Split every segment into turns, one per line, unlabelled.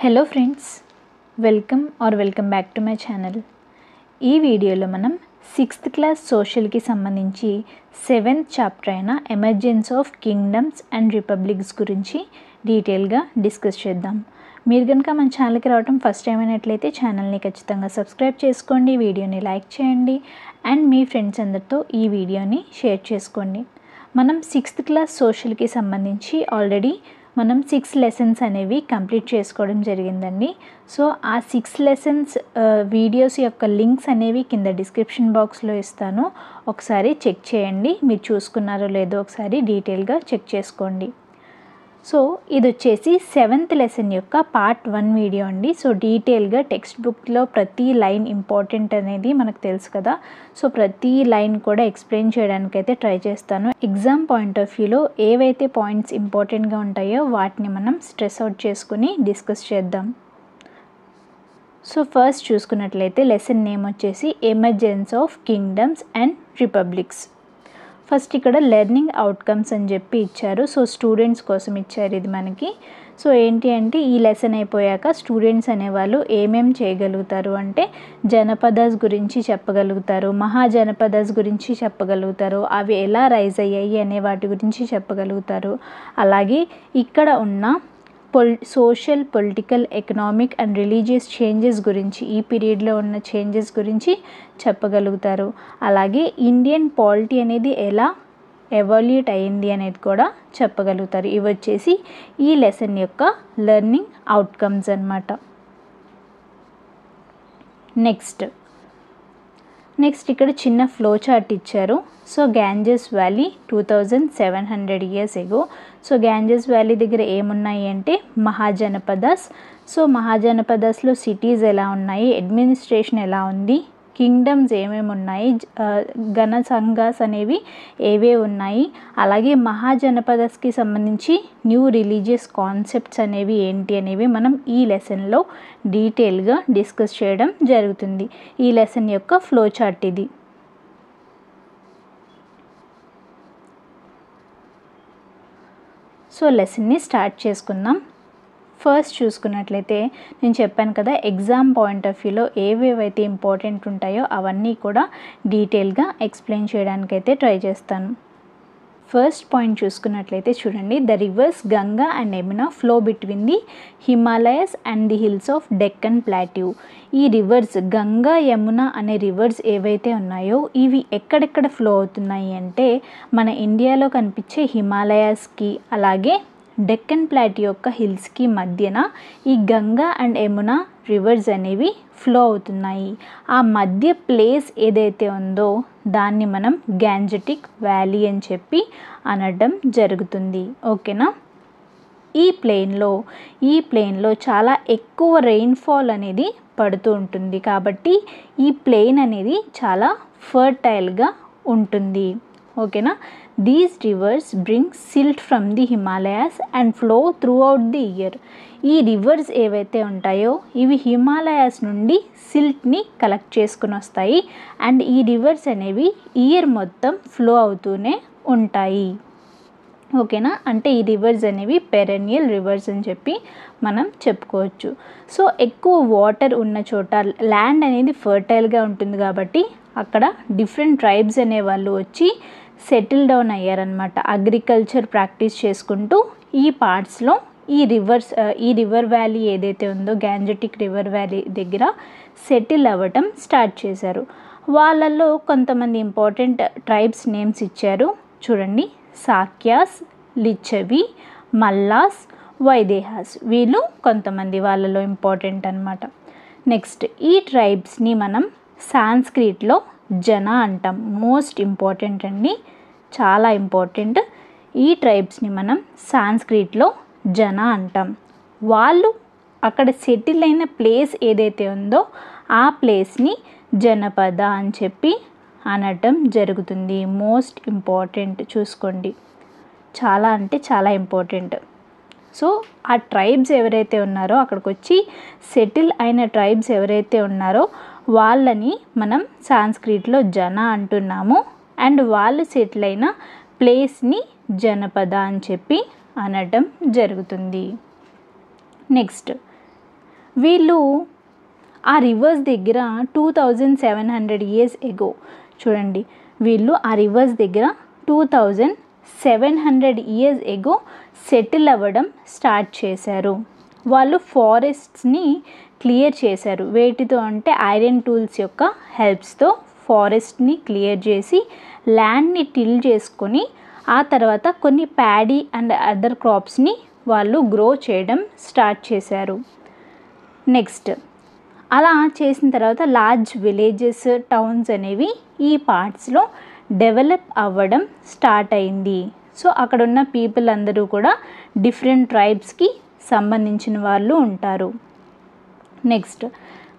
Hello friends, welcome back to my channel. ఈ వీడియోలో మనం 6th క్లాస్ సోషల్కి సంబంధించి 7th చాప్టర్ అయిన emergence of kingdoms and republics గురించి డీటెయిల్గా డిస్కస్ చేద్దాం. మీరు కనుక మన ఛానల్కి రావడం ఫస్ట్ టైం అయినట్లయితే ఛానల్ని ఖచ్చితంగా సబ్స్క్రైబ్ చేసుకోండి, వీడియోని లైక్ చేయండి అండ్ మీ ఫ్రెండ్స్ అందరితో ఈ వీడియోని షేర్ చేసుకోండి. మనం 6th క్లాస్ సోషల్కి సంబంధించి ఆల్రెడీ మనం 6 లెసన్స్ అనేవి కంప్లీట్ చేసుకోవడం జరిగిందండి. సో ఆ 6 లెసన్స్ వీడియోస్ యొక్క లింక్స్ అనేవి కింద డిస్క్రిప్షన్ బాక్స్లో ఇస్తాను. ఒకసారి చెక్ చేయండి, మీరు చూసుకున్నారో లేదో ఒకసారి డీటెయిల్గా చెక్ చేసుకోండి. సో ఇది వచ్చేసి 7th లెసన్ యొక్క పార్ట్ 1 వీడియో అండి. సో డీటెయిల్గా టెక్స్ట్ బుక్లో ప్రతి లైన్ ఇంపార్టెంట్ అనేది మనకు తెలుసు కదా. సో ప్రతి లైన్ కూడా ఎక్స్ప్లెయిన్ చేయడానికైతే ట్రై చేస్తాను. ఎగ్జామ్ పాయింట్ ఆఫ్ వ్యూలో ఏవైతే పాయింట్స్ ఇంపార్టెంట్గా ఉంటాయో వాటిని మనం స్ట్రెస్ అవుట్ చేసుకుని డిస్కస్ చేద్దాం. సో ఫస్ట్ చూసుకున్నట్లయితే లెసన్ నేమ్ వచ్చేసి emergence of kingdoms and republics. First ఇక్కడ లెర్నింగ్ అవుట్కమ్స్ అని చెప్పి ఇచ్చారు. సో స్టూడెంట్స్ కోసం ఇచ్చారు ఇది మనకి. సో ఏంటి అంటే ఈ లెసన్ అయిపోయాక స్టూడెంట్స్ అనేవాళ్ళు ఏమేం చేయగలుగుతారు అంటే జనపదాస్ గురించి చెప్పగలుగుతారు, మహాజనపదాస్ గురించి చెప్పగలుగుతారు, అవి ఎలా రైజ్ అయ్యాయి అనే వాటి గురించి చెప్పగలుగుతారు. అలాగే ఇక్కడ ఉన్న social, political, economic and religious changes గురించి, ఈ పీరియడ్లో ఉన్న చేంజెస్ గురించి చెప్పగలుగుతారు. అలాగే ఇండియన్ పాలిటీ అనేది ఎలా ఎవాల్యూట్ అయ్యింది అనేది కూడా చెప్పగలుగుతారు. ఇవి వచ్చేసి ఈ లెసన్ యొక్క లెర్నింగ్ అవుట్కమ్స్ అన్నమాట. నెక్స్ట్ ఇక్కడ చిన్న ఫ్లో చార్ట్ ఇచ్చారు. So Ganges valley 2700 years ago. So Ganges valley దగ్గర ఏమున్నాయి అంటే మహాజనపదాస్. సో మహాజనపదాస్లో సిటీస్ ఎలా ఉన్నాయి, అడ్మినిస్ట్రేషన్ ఎలా ఉంది, కింగ్డమ్స్ ఏమేమి ఉన్నాయి, గణ సంఘాస్ అనేవి ఏవే ఉన్నాయి, అలాగే మహాజనపదాస్కి సంబంధించి న్యూ రిలీజియస్ కాన్సెప్ట్స్ అనేవి ఏంటి అనేవి మనం ఈ లెసన్లో డీటెయిల్గా డిస్కస్ చేయడం జరుగుతుంది. ఈ లెసన్ యొక్క ఫ్లో చార్ట్ ఇది. సో లెసన్ని స్టార్ట్ చేసుకుందాం. ఫస్ట్ చూసుకున్నట్లయితే నేను చెప్పాను కదా, ఎగ్జామ్ పాయింట్ ఆఫ్ వ్యూలో ఏవేవైతే ఇంపార్టెంట్ ఉంటాయో అవన్నీ కూడా డీటెయిల్గా ఎక్స్ప్లెయిన్ చేయడానికైతే ట్రై చేస్తాను. ఫస్ట్ పాయింట్ చూసుకున్నట్లయితే చూడండి, the reverse Ganga and Yamuna flow between the Himalayas and the hills of Deccan plateau. ఈ రివర్స్ గంగా, యమున అనే రివర్స్ ఏవైతే ఉన్నాయో ఇవి ఎక్కడెక్కడ ఫ్లో అవుతున్నాయి అంటే మన ఇండియాలో కనిపించే హిమాలయాస్కి అలాగే డెక్కన్ ప్లాట్యూ యొక్క హిల్స్కి మధ్యన ఈ గంగా అండ్ యమున రివర్స్ అనేవి ఫ్లో అవుతున్నాయి. ఆ మధ్య ప్లేస్ ఏదైతే ఉందో దాన్ని మనం గ్యాంజెటిక్ వ్యాలీ అని చెప్పి అనడం జరుగుతుంది. ఓకేనా. ఈ ప్లెయిన్లో చాలా ఎక్కువ రెయిన్ఫాల్ అనేది పడుతూ ఉంటుంది కాబట్టి ఈ ప్లెయిన్ అనేది చాలా ఫర్టైల్గా ఉంటుంది. ఓకేనా. These reverse bring silt from the Himalayas and flow through out the year. ఈ రివర్స్ ఏవైతే ఉంటాయో ఇవి హిమాలయాస్ నుండి సిల్ట్ని కలెక్ట్ చేసుకుని వస్తాయి అండ్ ఈ రివర్స్ అనేవి ఇయర్ మొత్తం ఫ్లో అవుతూనే ఉంటాయి. ఓకేనా. అంటే ఈ రివర్స్ అనేవి పెరెనియల్ రివర్స్ అని చెప్పి మనం చెప్పుకోవచ్చు. సో ఎక్కువ వాటర్ ఉన్న చోట ల్యాండ్ అనేది ఫర్టైల్గా ఉంటుంది కాబట్టి అక్కడ డిఫరెంట్ ట్రైబ్స్ అనేవాళ్ళు వచ్చి సెటిల్ డౌన్ అయ్యారనమాట. అగ్రికల్చర్ ప్రాక్టీస్ చేసుకుంటూ ఈ పార్ట్స్లో ఈ రివర్ వ్యాలీ ఏదైతే ఉందో గ్యాంజెటిక్ రివర్ వ్యాలీ దగ్గర సెటిల్ అవ్వటం స్టార్ట్ చేశారు. వాళ్ళల్లో కొంతమంది ఇంపార్టెంట్ ట్రైబ్స్ నేమ్స్ ఇచ్చారు చూడండి, సాక్యాస్, లిచ్చవి, మల్లాస్, వైదేహాస్. వీళ్ళు కొంతమంది వాళ్ళలో ఇంపార్టెంట్ అనమాట. నెక్స్ట్ ఈ ట్రైబ్స్ని మనం సాంస్క్రిట్లో జన అంటాం. మోస్ట్ ఇంపార్టెంట్ అండి, చాలా ఇంపార్టెంట్. ఈ ట్రైబ్స్ని మనం సాంస్క్రిట్లో జన అంటాం. వాళ్ళు అక్కడ సెటిల్ అయిన ప్లేస్ ఏదైతే ఉందో ఆ ప్లేస్ని జనపద అని చెప్పి అనటం జరుగుతుంది. మోస్ట్ ఇంపార్టెంట్, చూసుకోండి, చాలా అంటే చాలా ఇంపార్టెంట్. సో ఆ ట్రైబ్స్ ఎవరైతే ఉన్నారో అక్కడికి వచ్చి సెటిల్ అయిన ట్రైబ్స్ ఎవరైతే ఉన్నారో వాళ్ళని మనం సాంస్క్రిట్లో జన అంటున్నాము అండ్ వాళ్ళు సెటిల్ అయిన ప్లేస్ని జనపద అని చెప్పి అనడం జరుగుతుంది. నెక్స్ట్ వీళ్ళు ఆ రివర్స్ దగ్గర 2700 years ago చూడండి, వీళ్ళు ఆ రివర్స్ దగ్గర 2700 years ago సెటిల్ అవ్వడం స్టార్ట్ చేశారు. వాళ్ళు ఫారెస్ట్స్ని క్లియర్ చేశారు. వేటితో అంటే ఐరన్ టూల్స్ యొక్క హెల్ప్స్తో ఫారెస్ట్ని క్లియర్ చేసి ల్యాండ్ని టిల్ చేసుకొని ఆ తర్వాత కొన్ని ప్యాడీ అండ్ అదర్ క్రాప్స్ని వాళ్ళు గ్రో చేయడం స్టార్ట్ చేశారు. నెక్స్ట్ అలా చేసిన తర్వాత లార్జ్ విలేజెస్, టౌన్స్ అనేవి ఈ పార్ట్స్లో డెవలప్ అవ్వడం స్టార్ట్ అయింది. సో అక్కడ ఉన్న పీపుల్ అందరూ కూడా డిఫరెంట్ ట్రైబ్స్కి సంబంధించిన వాళ్ళు ఉంటారు. Next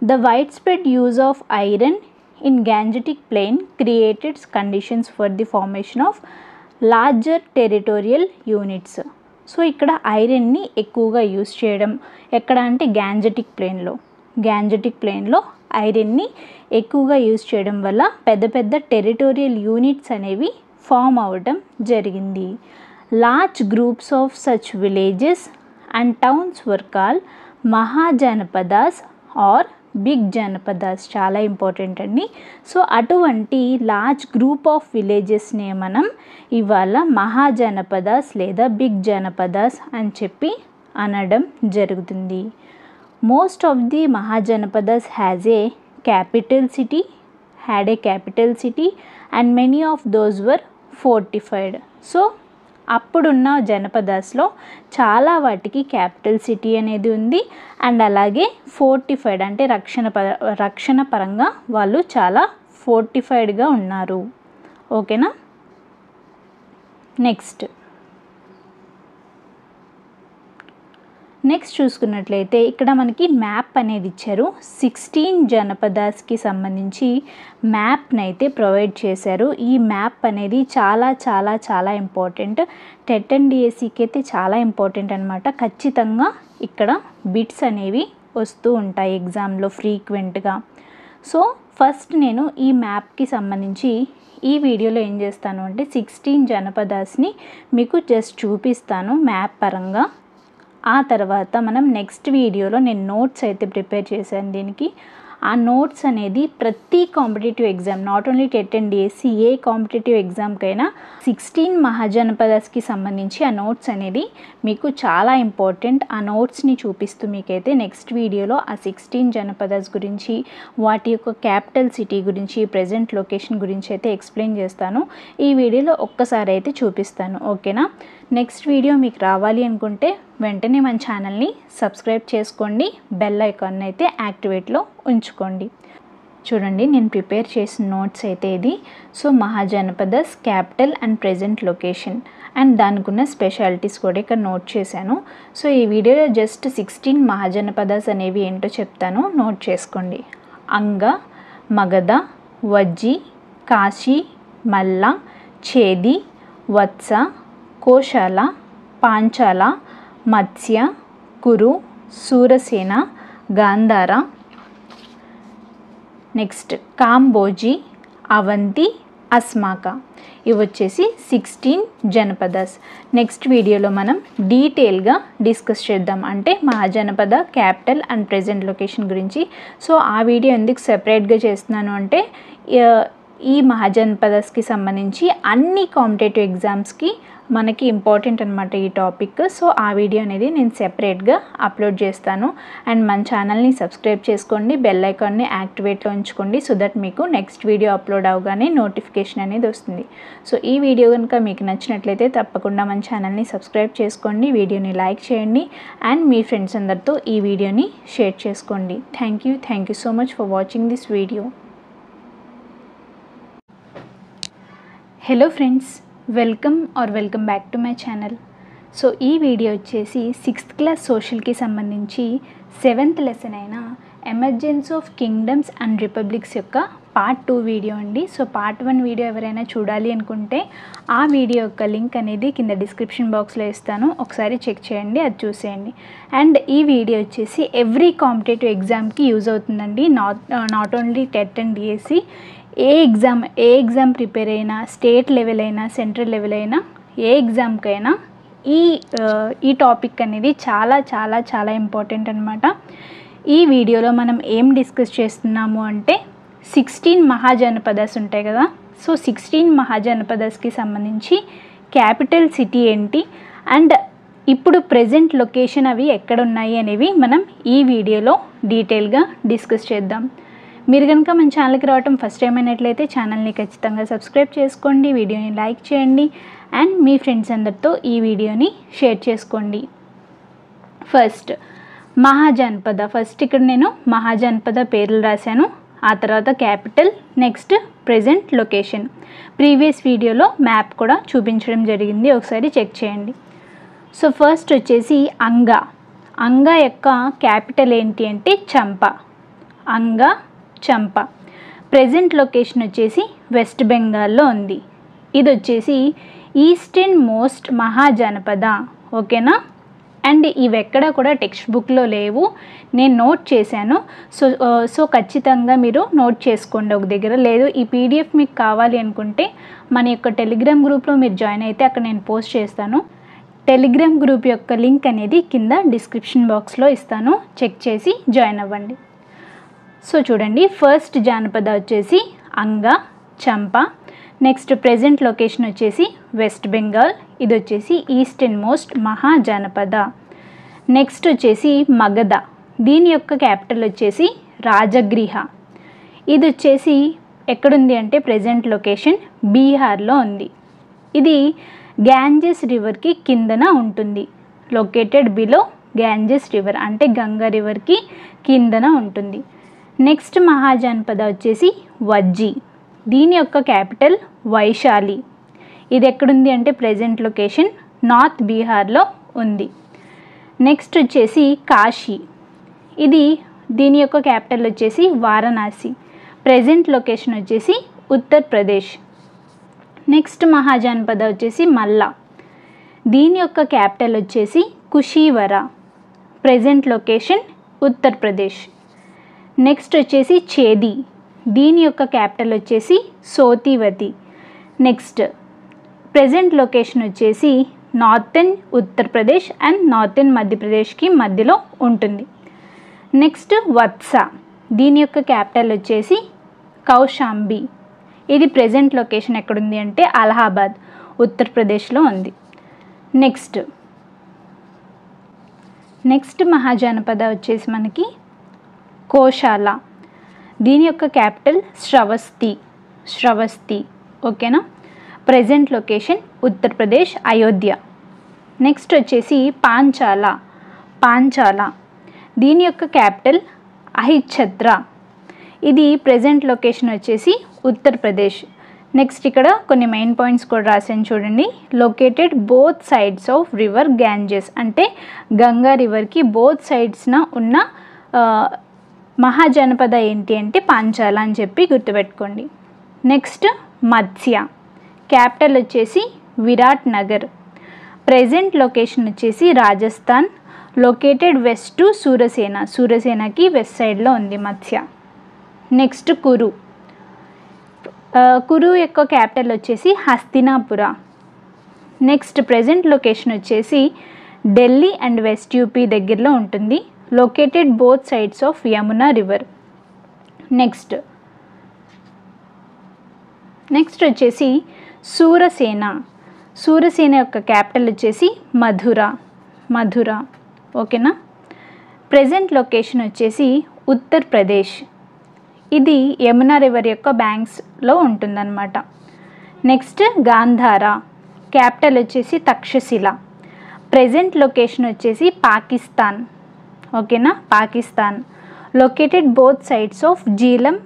the wide spread use of iron in Gangetic plain created conditions for the formation of larger territorial units. So ఇక్కడ ఐరన్ని ఎక్కువగా యూజ్ చేయడం ఎక్కడ అంటే గ్యాంజెటిక్ ప్లెయిన్లో ఐరన్ని ఎక్కువగా యూజ్ చేయడం వల్ల పెద్ద పెద్ద టెరిటోరియల్ యూనిట్స్ అనేవి ఫామ్ అవ్వడం జరిగింది. Large groups of such villages and towns were called Mahajanapadas or big janapadas. చాలా ఇంపార్టెంట్ అండి. సో అటువంటి లార్జ్ గ్రూప్ ఆఫ్ విలేజెస్నే మనం ఇవాళ మహాజనపదాస్ లేదా బిగ్ జనపదాస్ అని చెప్పి అనడం జరుగుతుంది. Most of the mahajanapadas had a capital city and many of those were fortified. So అప్పుడున్న జనపదాస్లో చాలా వాటికి క్యాపిటల్ సిటీ అనేది ఉంది అండ్ అలాగే ఫోర్టిఫైడ్ అంటే రక్షణ పరంగా వాళ్ళు చాలా ఫోర్టిఫైడ్గా ఉన్నారు. ఓకేనా. నెక్స్ట్ చూసుకున్నట్లయితే ఇక్కడ మనకి మ్యాప్ అనేది ఇచ్చారు. 16 జనపదాస్కి సంబంధించి మ్యాప్ని అయితే ప్రొవైడ్ చేశారు. ఈ మ్యాప్ అనేది చాలా చాలా చాలా ఇంపార్టెంట్. టెట్ అండ్ డిఎస్సికి అయితే చాలా ఇంపార్టెంట్ అనమాట. ఖచ్చితంగా ఇక్కడ బిట్స్ అనేవి వస్తూ ఉంటాయి ఎగ్జామ్లో ఫ్రీక్వెంట్గా. సో ఫస్ట్ నేను ఈ మ్యాప్కి సంబంధించి ఈ వీడియోలో ఏం చేస్తాను అంటే 16 జనపదాస్ని మీకు జస్ట్ చూపిస్తాను మ్యాప్ పరంగా. ఆ తర్వాత మనం నెక్స్ట్ వీడియోలో నేను నోట్స్ అయితే ప్రిపేర్ చేశాను దీనికి. ఆ నోట్స్ అనేది ప్రతి competitive exam, not only TET and DSC, ఏ కాంపిటేటివ్ ఎగ్జామ్కైనా 16 మహాజనపదాస్కి సంబంధించి ఆ నోట్స్ అనేది మీకు చాలా ఇంపార్టెంట్. ఆ నోట్స్ని చూపిస్తూ మీకైతే నెక్స్ట్ వీడియోలో ఆ 16 జనపదాస్ గురించి, వాటి యొక్క క్యాపిటల్ సిటీ గురించి, ప్రజెంట్ లొకేషన్ గురించి అయితే ఎక్స్ప్లెయిన్ చేస్తాను. ఈ వీడియోలో ఒక్కసారి అయితే చూపిస్తాను. ఓకేనా. నెక్స్ట్ వీడియో మీకు రావాలి అనుకుంటే వెంటనే మన ఛానల్ని సబ్స్క్రైబ్ చేసుకోండి, బెల్ ఐకాన్ అయితే యాక్టివేట్లో ఉంచుకోండి. చూడండి నేను ప్రిపేర్ చేసిన నోట్స్ అయితే ఇది. So mahajanapadas capital and present location and దానికి ఉన్న స్పెషాలిటీస్ కూడా ఇక్కడ నోట్ చేశాను. సో ఈ వీడియోలో జస్ట్ 16 మహాజనపదాస్ అనేవి ఏంటో చెప్తాను, నోట్ చేసుకోండి. అంగ, మగధ, వజ్జి, కాశీ, మల్ల, ఛేది, వత్స, కోశాల, పాంచాల, మత్స్య, కురు, సూరసేన, గాంధార, నెక్స్ట్ కాంబోజీ, అవంతి, అస్మాక. ఇవి వచ్చేసి 16 జనపదాస్. నెక్స్ట్ వీడియోలో మనం డీటెయిల్గా డిస్కస్ చేద్దాం, అంటే Mahajanapada capital and present location గురించి. సో ఆ వీడియో ఎందుకు సెపరేట్గా చేస్తున్నాను అంటే ఈ మహాజనపదాస్కి సంబంధించి అన్ని కాంపిటేటివ్ ఎగ్జామ్స్కి మనకి ఇంపార్టెంట్ అనమాట ఈ టాపిక్. సో ఆ వీడియో అనేది నేను సెపరేట్గా అప్లోడ్ చేస్తాను. అండ్ మన ఛానల్ని సబ్స్క్రైబ్ చేసుకోండి, బెల్ ఐకాన్ని యాక్టివేట్లో ఉంచుకోండి, సో దట్ మీకు నెక్స్ట్ వీడియో అప్లోడ్ అవగానే నోటిఫికేషన్ అనేది వస్తుంది. సో ఈ వీడియో కనుక మీకు నచ్చినట్లయితే తప్పకుండా మన ఛానల్ని సబ్స్క్రైబ్ చేసుకోండి, వీడియోని లైక్ చేయండి అండ్ మీ ఫ్రెండ్స్ అందరితో ఈ వీడియోని షేర్ చేసుకోండి. Thank you so much for watching this video. Hello friends, welcome back to my channel. So ఈ వీడియో వచ్చేసి 6th క్లాస్ సోషల్కి సంబంధించి 7th లెసన్ అయిన emergence of kingdoms and republics యొక్క పార్ట్ 2 వీడియో అండి. సో పార్ట్ 1 వీడియో ఎవరైనా చూడాలి అనుకుంటే ఆ వీడియో యొక్క లింక్ అనేది కింద డిస్క్రిప్షన్ బాక్స్లో ఇస్తాను, ఒకసారి చెక్ చేయండి, అది చూసేయండి. అండ్ ఈ వీడియో వచ్చేసి ఎవ్రీ కాంపిటేటివ్ ఎగ్జామ్కి యూజ్ అవుతుందండి, not only TET and DSC. A exam prepare అయినా, స్టేట్ లెవెల్ అయినా, సెంట్రల్ లెవెల్ అయినా, ఏ ఎగ్జామ్కైనా ఈ టాపిక్ అనేది చాలా చాలా చాలా ఇంపార్టెంట్ అనమాట. ఈ వీడియోలో మనం ఏం డిస్కస్ చేస్తున్నాము అంటే 16 మహాజనపదాస్ ఉంటాయి కదా. సో 16 మహాజనపదాస్కి సంబంధించి క్యాపిటల్ సిటీ ఏంటి అండ్ ఇప్పుడు ప్రెజెంట్ లొకేషన్ అవి ఎక్కడ ఉన్నాయి అనేవి మనం ఈ వీడియోలో డీటెయిల్గా డిస్కస్ చేద్దాం. మీరు కనుక మన ఛానల్కి రావటం ఫస్ట్ టైం అయినట్లయితే ఛానల్ని ఖచ్చితంగా సబ్స్క్రైబ్ చేసుకోండి, వీడియోని లైక్ చేయండి అండ్ మీ ఫ్రెండ్స్ అందరితో ఈ వీడియోని షేర్ చేసుకోండి. ఫస్ట్ మహాజనపద. ఫస్ట్ ఇక్కడ నేను మహాజనపద పేర్లు రాశాను, ఆ తర్వాత capital, next present location. Previous వీడియోలో మ్యాప్ కూడా చూపించడం జరిగింది, ఒకసారి చెక్ చేయండి. సో ఫస్ట్ వచ్చేసి అంగా. అంగా యొక్క క్యాపిటల్ ఏంటి అంటే చంప. అంగా చంప. ప్రెజెంట్ లొకేషన్ వచ్చేసి వెస్ట్ బెంగాల్లో ఉంది. ఇది వచ్చేసి ఈస్టర్న్ మోస్ట్ మహాజనపద. ఓకేనా. అండ్ ఇవి ఎక్కడ కూడా టెక్స్ట్ బుక్లో లేవు, నేను నోట్ చేశాను. సో ఖచ్చితంగా మీరు నోట్ చేసుకోండి ఒక దగ్గర. లేదు ఈ పీడిఎఫ్ మీకు కావాలి అనుకుంటే మన యొక్క టెలిగ్రామ్ గ్రూప్లో మీరు జాయిన్ అయితే అక్కడ నేను పోస్ట్ చేస్తాను. టెలిగ్రామ్ గ్రూప్ యొక్క లింక్ అనేది కింద డిస్క్రిప్షన్ బాక్స్లో ఇస్తాను, చెక్ చేసి జాయిన్ అవ్వండి. సో చూడండి, ఫస్ట్ జానపద వచ్చేసి అంగా చంప. నెక్స్ట్ ప్రెజెంట్ లొకేషన్ వచ్చేసి వెస్ట్ బెంగాల్, ఇది వచ్చేసి ఈస్టర్న్ మోస్ట్ మహాజనపద. నెక్స్ట్ వచ్చేసి మగధ. దీని యొక్క క్యాపిటల్ వచ్చేసి రాజగృహ. ఇది వచ్చేసి ఎక్కడుంది అంటే ప్రెజెంట్ లొకేషన్ బీహార్లో ఉంది. ఇది గ్యాంజెస్ రివర్కి కిందన ఉంటుంది. లొకేటెడ్ బిలో గ్యాంజెస్ రివర్ అంటే గంగా రివర్కి కిందన ఉంటుంది. నెక్స్ట్ మహాజనపద వచ్చేసి వజ్జి. దీని యొక్క క్యాపిటల్ వైశాలి. ఇది ఎక్కడుంది అంటే ప్రెజెంట్ లొకేషన్ నార్త్ బీహార్లో ఉంది. నెక్స్ట్ వచ్చేసి కాశీ. దీని యొక్క క్యాపిటల్ వచ్చేసి వారణాసి. ప్రెజెంట్ లొకేషన్ వచ్చేసి ఉత్తరప్రదేశ్. నెక్స్ట్ మహాజనపద వచ్చేసి మల్లా. దీని యొక్క క్యాపిటల్ వచ్చేసి Kushavati. Present location Uttar Pradesh. Next వచ్చేసి చేది. దీని యొక్క క్యాపిటల్ వచ్చేసి సోతివతి. నెక్స్ట్ ప్రెజెంట్ లొకేషన్ వచ్చేసి నార్థన్ ఉత్తరప్రదేశ్ అండ్ నార్థన్ మధ్యప్రదేశ్కి మధ్యలో ఉంటుంది. నెక్స్ట్ వత్స. దీని యొక్క క్యాపిటల్ వచ్చేసి కౌశాంబి. ఇది ప్రెజెంట్ లొకేషన్ ఎక్కడుంది అంటే అలహాబాద్ ఉత్తరప్రదేశ్లో ఉంది. నెక్స్ట్ మహాజనపద వచ్చేసి మనకి కోశాల. దీని యొక్క క్యాపిటల్ శ్రవస్తి. ఓకేనా. Present location Uttar Pradesh Ayodhya. Next వచ్చేసి పాంచాల. దీని యొక్క క్యాపిటల్ అహిఛత్ర. ఇది ప్రెజెంట్ లొకేషన్ వచ్చేసి ఉత్తరప్రదేశ్. నెక్స్ట్ ఇక్కడ కొన్ని మెయిన్ పాయింట్స్ కూడా రాశాను చూడండి. Located both sides of river Ganges అంటే గంగా రివర్కి బోత్ సైడ్స్న ఉన్న మహాజనపద ఏంటి అంటే పాంచాల అని చెప్పి గుర్తుపెట్టుకోండి. నెక్స్ట్ మత్స్య. క్యాపిటల్ వచ్చేసి విరాట్ నగర్. ప్రెజెంట్ లొకేషన్ వచ్చేసి రాజస్థాన్. లొకేటెడ్ వెస్ట్ టు సూరసేనకి వెస్ట్ సైడ్లో ఉంది మత్స్య. నెక్స్ట్ కురు యొక్క క్యాపిటల్ వచ్చేసి హస్తినాపుర. నెక్స్ట్ ప్రెజెంట్ లొకేషన్ వచ్చేసి ఢిల్లీ అండ్ వెస్ట్ యూపీ దగ్గరలో ఉంటుంది. Located both sides of Yamuna river. Next వచ్చేసి సూరసేన యొక్క క్యాపిటల్ వచ్చేసి మధుర. ఓకేనా. ప్రెజెంట్ లొకేషన్ వచ్చేసి ఉత్తరప్రదేశ్. ఇది యమునా రివర్ యొక్క బ్యాంక్స్లో ఉంటుందన్నమాట. నెక్స్ట్ గాంధార. క్యాపిటల్ వచ్చేసి తక్షశిల. ప్రెజెంట్ లొకేషన్ వచ్చేసి పాకిస్తాన్. ఓకేనా, Pakistan. Located both sides of Jhelum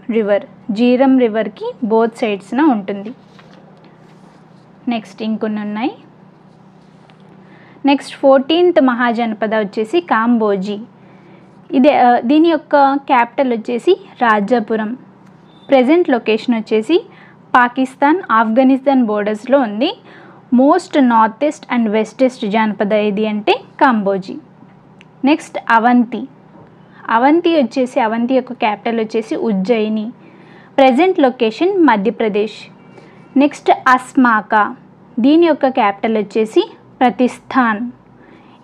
రివర్కి బోత్ సైడ్స్న ఉంటుంది. నెక్స్ట్ ఇంకొన్ని ఉన్నాయి. నెక్స్ట్ 14th మహాజనపద వచ్చేసి కాంబోజీ. దీని యొక్క క్యాపిటల్ వచ్చేసి రాజాపురం. ప్రెజెంట్ లొకేషన్ వచ్చేసి పాకిస్తాన్ ఆఫ్ఘనిస్తాన్ బోర్డర్స్లో ఉంది. మోస్ట్ నార్తెస్ట్ అండ్ వెస్టెస్ట్ జానపద ఏది అంటే కాంబోజీ. నెక్స్ట్ అవంతి యొక్క క్యాపిటల్ వచ్చేసి Ujjayini. Present location Madhya Pradesh. Next Asmaka. దీని యొక్క క్యాపిటల్ వచ్చేసి ప్రతిస్థాన్.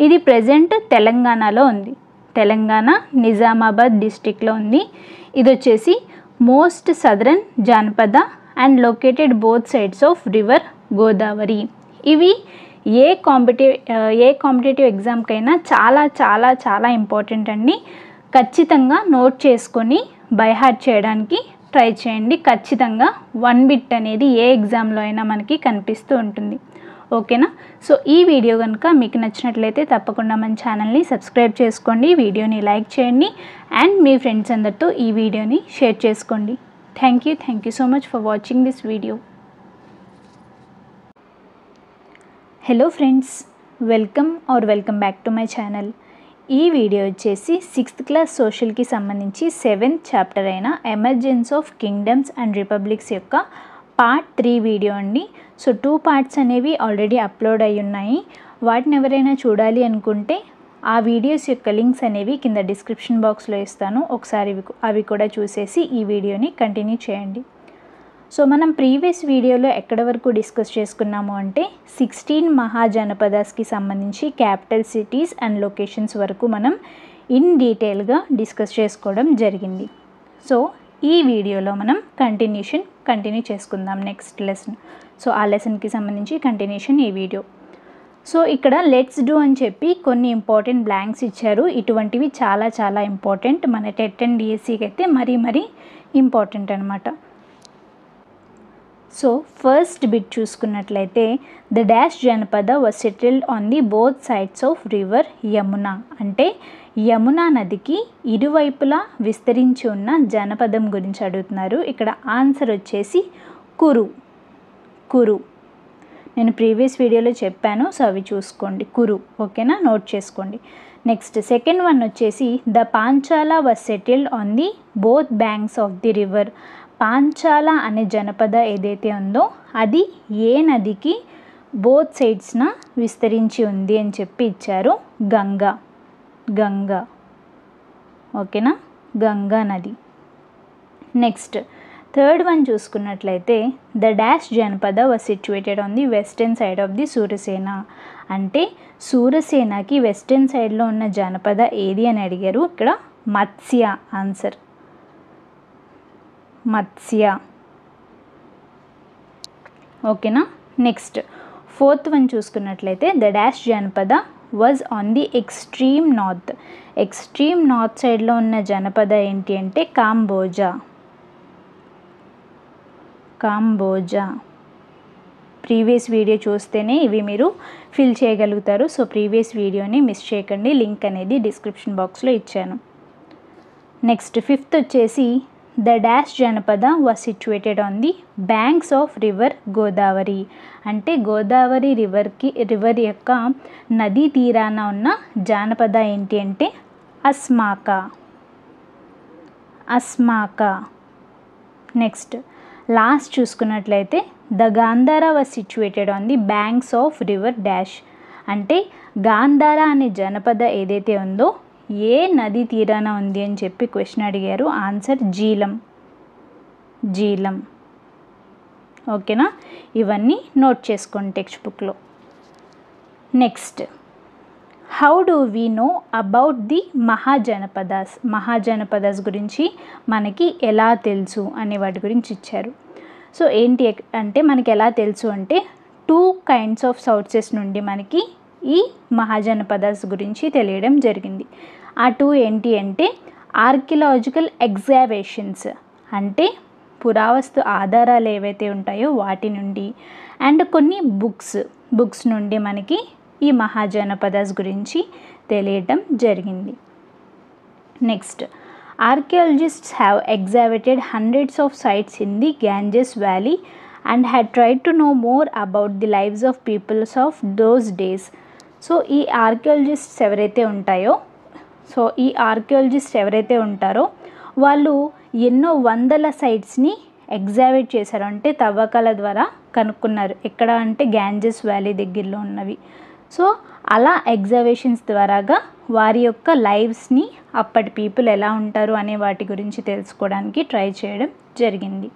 ఇది ప్రెజెంట్ తెలంగాణలో ఉంది. తెలంగాణ నిజామాబాద్ డిస్టిక్లో ఉంది. ఇది వచ్చేసి మోస్ట్ సదరన్ జానపద and located both sides of river Godavari. ఇవి ఏ కాంపిటేటివ్ ఎగ్జామ్కైనా చాలా చాలా చాలా ఇంపార్టెంట్ అండి. ఖచ్చితంగా నోట్ చేసుకొని బై హార్ట్ చేయడానికి ట్రై చేయండి. ఖచ్చితంగా 1 బిట్ అనేది ఏ ఎగ్జామ్లో అయినా మనకి కనిపిస్తూ ఉంటుంది. ఓకేనా? సో ఈ వీడియో కనుక మీకు నచ్చినట్లయితే తప్పకుండా మన ఛానల్ని సబ్స్క్రైబ్ చేసుకోండి, వీడియోని లైక్ చేయండి అండ్ మీ ఫ్రెండ్స్ అందరితో ఈ వీడియోని షేర్ చేసుకోండి. Thank you so much for watching this video. Hello friends, welcome back to my channel. ఈ వీడియో వచ్చేసి 6th క్లాస్ సోషల్కి సంబంధించి 7th చాప్టర్ అయిన emergence of kingdoms and republics యొక్క పార్ట్ 3 వీడియో అండి. సో 2 పార్ట్స్ అనేవి ఆల్రెడీ అప్లోడ్ అయి ఉన్నాయి. వాటిని ఎవరైనా చూడాలి అనుకుంటే ఆ వీడియోస్ యొక్క లింక్స్ అనేవి కింద డిస్క్రిప్షన్ బాక్స్లో ఇస్తాను. ఒకసారి అవి కూడా చూసేసి ఈ వీడియోని కంటిన్యూ చేయండి. సో మనం ప్రీవియస్ వీడియోలో ఎక్కడి వరకు డిస్కస్ చేసుకున్నాము అంటే 16 మహాజనపదాస్కి సంబంధించి క్యాపిటల్ సిటీస్ అండ్ లొకేషన్స్ వరకు మనం ఇన్ డీటెయిల్గా డిస్కస్ చేసుకోవడం జరిగింది. సో ఈ వీడియోలో మనం కంటిన్యూ చేసుకుందాం నెక్స్ట్ లెసన్. సో ఆ లెసన్కి సంబంధించి కంటిన్యూషన్ ఈ వీడియో. సో ఇక్కడ లెట్స్ డూ అని చెప్పి కొన్ని ఇంపార్టెంట్ బ్లాంక్స్ ఇచ్చారు. ఇటువంటివి చాలా చాలా ఇంపార్టెంట్. మన టెట్ అండ్ డిఎస్సికి అయితే మరీ ఇంపార్టెంట్ అనమాట. సో ఫస్ట్ బిట్ చూసుకున్నట్లయితే the dash janapada was settled on the both sides of river Yamuna. అంటే యమునా నదికి ఇరువైపులా విస్తరించి ఉన్న జనపదం గురించి అడుగుతున్నారు. ఇక్కడ ఆన్సర్ వచ్చేసి కురు. నేను ప్రీవియస్ వీడియోలో చెప్పాను, సో అవి చూసుకోండి. కురు. ఓకేనా? నోట్ చేసుకోండి. నెక్స్ట్ సెకండ్ వన్ వచ్చేసి the Panchala was settled on the both banks of the river. Panchala అనే జనపద ఏదైతే ఉందో అది ఏ నదికి బోత్ సైడ్స్న విస్తరించి ఉంది అని చెప్పి ఇచ్చారు. గంగా. ఓకేనా? గంగా నది. నెక్స్ట్ థర్డ్ వన్ చూసుకున్నట్లయితే the dash janapada was situated on the western side of the Surasena. అంటే సూరసేనకి వెస్టర్న్ సైడ్లో ఉన్న జనపద ఏది అని అడిగారు. ఇక్కడ మత్స్య. ఆన్సర్ మత్స్య. ఓకేనా? నెక్స్ట్ ఫోర్త్ వన్ చూసుకున్నట్లయితే the dash janapada was on the extreme north సైడ్లో ఉన్న జనపద ఏంటి అంటే కాంబోజా. ప్రీవియస్ వీడియో చూస్తేనే ఇవి మీరు ఫిల్ చేయగలుగుతారు. సో ప్రీవియస్ వీడియోని మిస్ చేయకండి, లింక్ అనేది డిస్క్రిప్షన్ బాక్స్లో ఇచ్చాను. నెక్స్ట్ ఫిఫ్త్ వచ్చేసి the dash janapada was situated on the banks of river Godavari. అంటే గోదావరి రివర్ యొక్క నదీ తీరాన ఉన్న జానపద ఏంటి అంటే అస్మాక. నెక్స్ట్ లాస్ట్ చూసుకున్నట్లయితే the Gandhara was situated on the banks of river dash. అంటే గాంధార అనే జనపద ఏదైతే ఉందో ఏ నది తీరాన ఉంది అని చెప్పి క్వశ్చన్ అడిగారు. ఆన్సర్ జీలం. ఓకేనా? ఇవన్నీ నోట్ చేసుకోండి టెక్స్ట్ బుక్లో. Next how do we know about the mahajanapadas గురించి మనకి ఎలా తెలుసు అనే వాటి గురించి ఇచ్చారు. సో ఏంటి అంటే మనకి ఎలా తెలుసు అంటే 2 kinds ఆఫ్ సోర్సెస్ నుండి మనకి ఈ మహాజనపదాస్ గురించి తెలియడం జరిగింది. ఆ 2 ఏంటి అంటే ఆర్కియలాజికల్ ఎగ్జావేషన్స్, అంటే పురావస్తు ఆధారాలు ఏవైతే ఉంటాయో వాటి నుండి, అండ్ కొన్ని బుక్స్ నుండి మనకి ఈ మహాజనపదాస్ గురించి తెలియటం జరిగింది. Next archaeologists have excavated hundreds of sites in the Ganges valley and had tried to know more about the lives of peoples of those days. So ఈ ఆర్కియాలజిస్ట్స్ ఎవరైతే ఉంటారో వాళ్ళు ఎన్నో వందల సైట్స్ని ఎగ్జావేట్ చేశారు. అంటే తవ్వకాల ద్వారా కనుక్కున్నారు. ఎక్కడ అంటే గ్యాంజెస్ వ్యాలీ దగ్గరలో ఉన్నవి. సో అలా ఎగ్జావేషన్స్ ద్వారాగా వారి యొక్క లైవ్స్ని, అప్పటి పీపుల్ ఎలా ఉంటారు అనే వాటి గురించి తెలుసుకోవడానికి ట్రై చేయడం జరిగింది.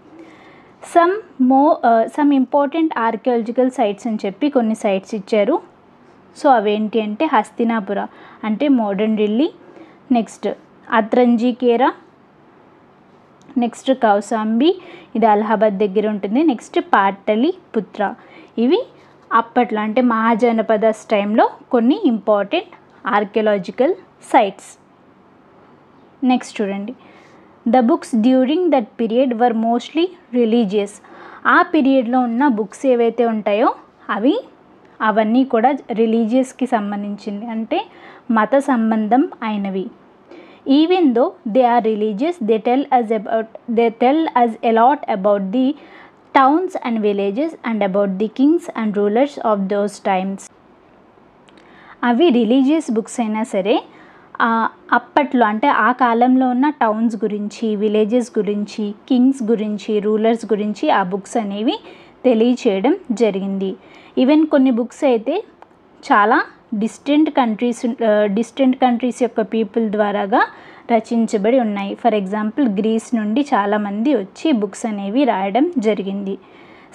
సమ్ ఇంపార్టెంట్ ఆర్కియాలజికల్ సైట్స్ అని చెప్పి కొన్ని సైట్స్ ఇచ్చారు. సో అవేంటి అంటే హస్తినాపుర అంటే modern Delhi, next Atranjikhera, next Kausambi, ఇది అలహాబాద్ దగ్గర ఉంటుంది. నెక్స్ట్ పాటలి పుత్ర. ఇవి అప్పట్లో అంటే మహాజనపదాస్ టైంలో కొన్ని ఇంపార్టెంట్ ఆర్కియలాజికల్ సైట్స్. నెక్స్ట్ చూడండి, the books during that period were mostly religious. ఆ పీరియడ్లో ఉన్న బుక్స్ ఏవైతే ఉంటాయో అవన్నీ కూడా రిలీజియస్కి సంబంధించింది, అంటే మత సంబంధం అయినవి. Even though they are religious, they tell us a lot about the towns and villages and about the kings and rulers of those times. అవి రిలీజియస్ బుక్స్ అయినా సరే అప్పట్లో అంటే ఆ కాలంలో ఉన్న టౌన్స్ గురించి, విలేజెస్ గురించి, కింగ్స్ గురించి, రూలర్స్ గురించి ఆ బుక్స్ అనేవి తెలియచేయడం జరిగింది. ఈవెన్ కొన్ని బుక్స్ అయితే చాలా డిస్టెంట్ కంట్రీస్ యొక్క పీపుల్ ద్వారాగా రచించబడి ఉన్నాయి. ఫర్ ఎగ్జాంపుల్ గ్రీస్ నుండి చాలామంది వచ్చి బుక్స్ అనేవి రాయడం జరిగింది.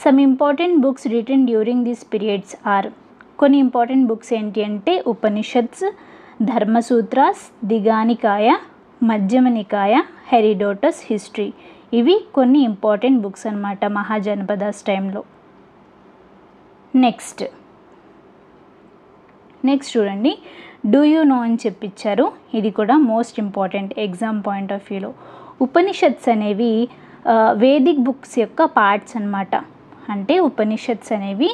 Some important books written during these periods are, కొన్ని ఇంపార్టెంట్ బుక్స్ ఏంటి అంటే ఉపనిషత్స్, ధర్మసూత్రాస్, దిగానికాయ, మధ్యమనికాయ, హెరిడోటస్ హిస్టరీ. ఇవి కొన్ని ఇంపార్టెంట్ బుక్స్ అన్నమాట మహాజనపదాస్ టైంలో. నెక్స్ట్ చూడండి, డూ యూ నో అని చెప్పిచ్చారు. ఇది కూడా most important exam point of వ్యూలో. ఉపనిషత్స్ అనేవి వేదిక్ బుక్స్ యొక్క పార్ట్స్ అన్నమాట. అంటే ఉపనిషత్స్ అనేవి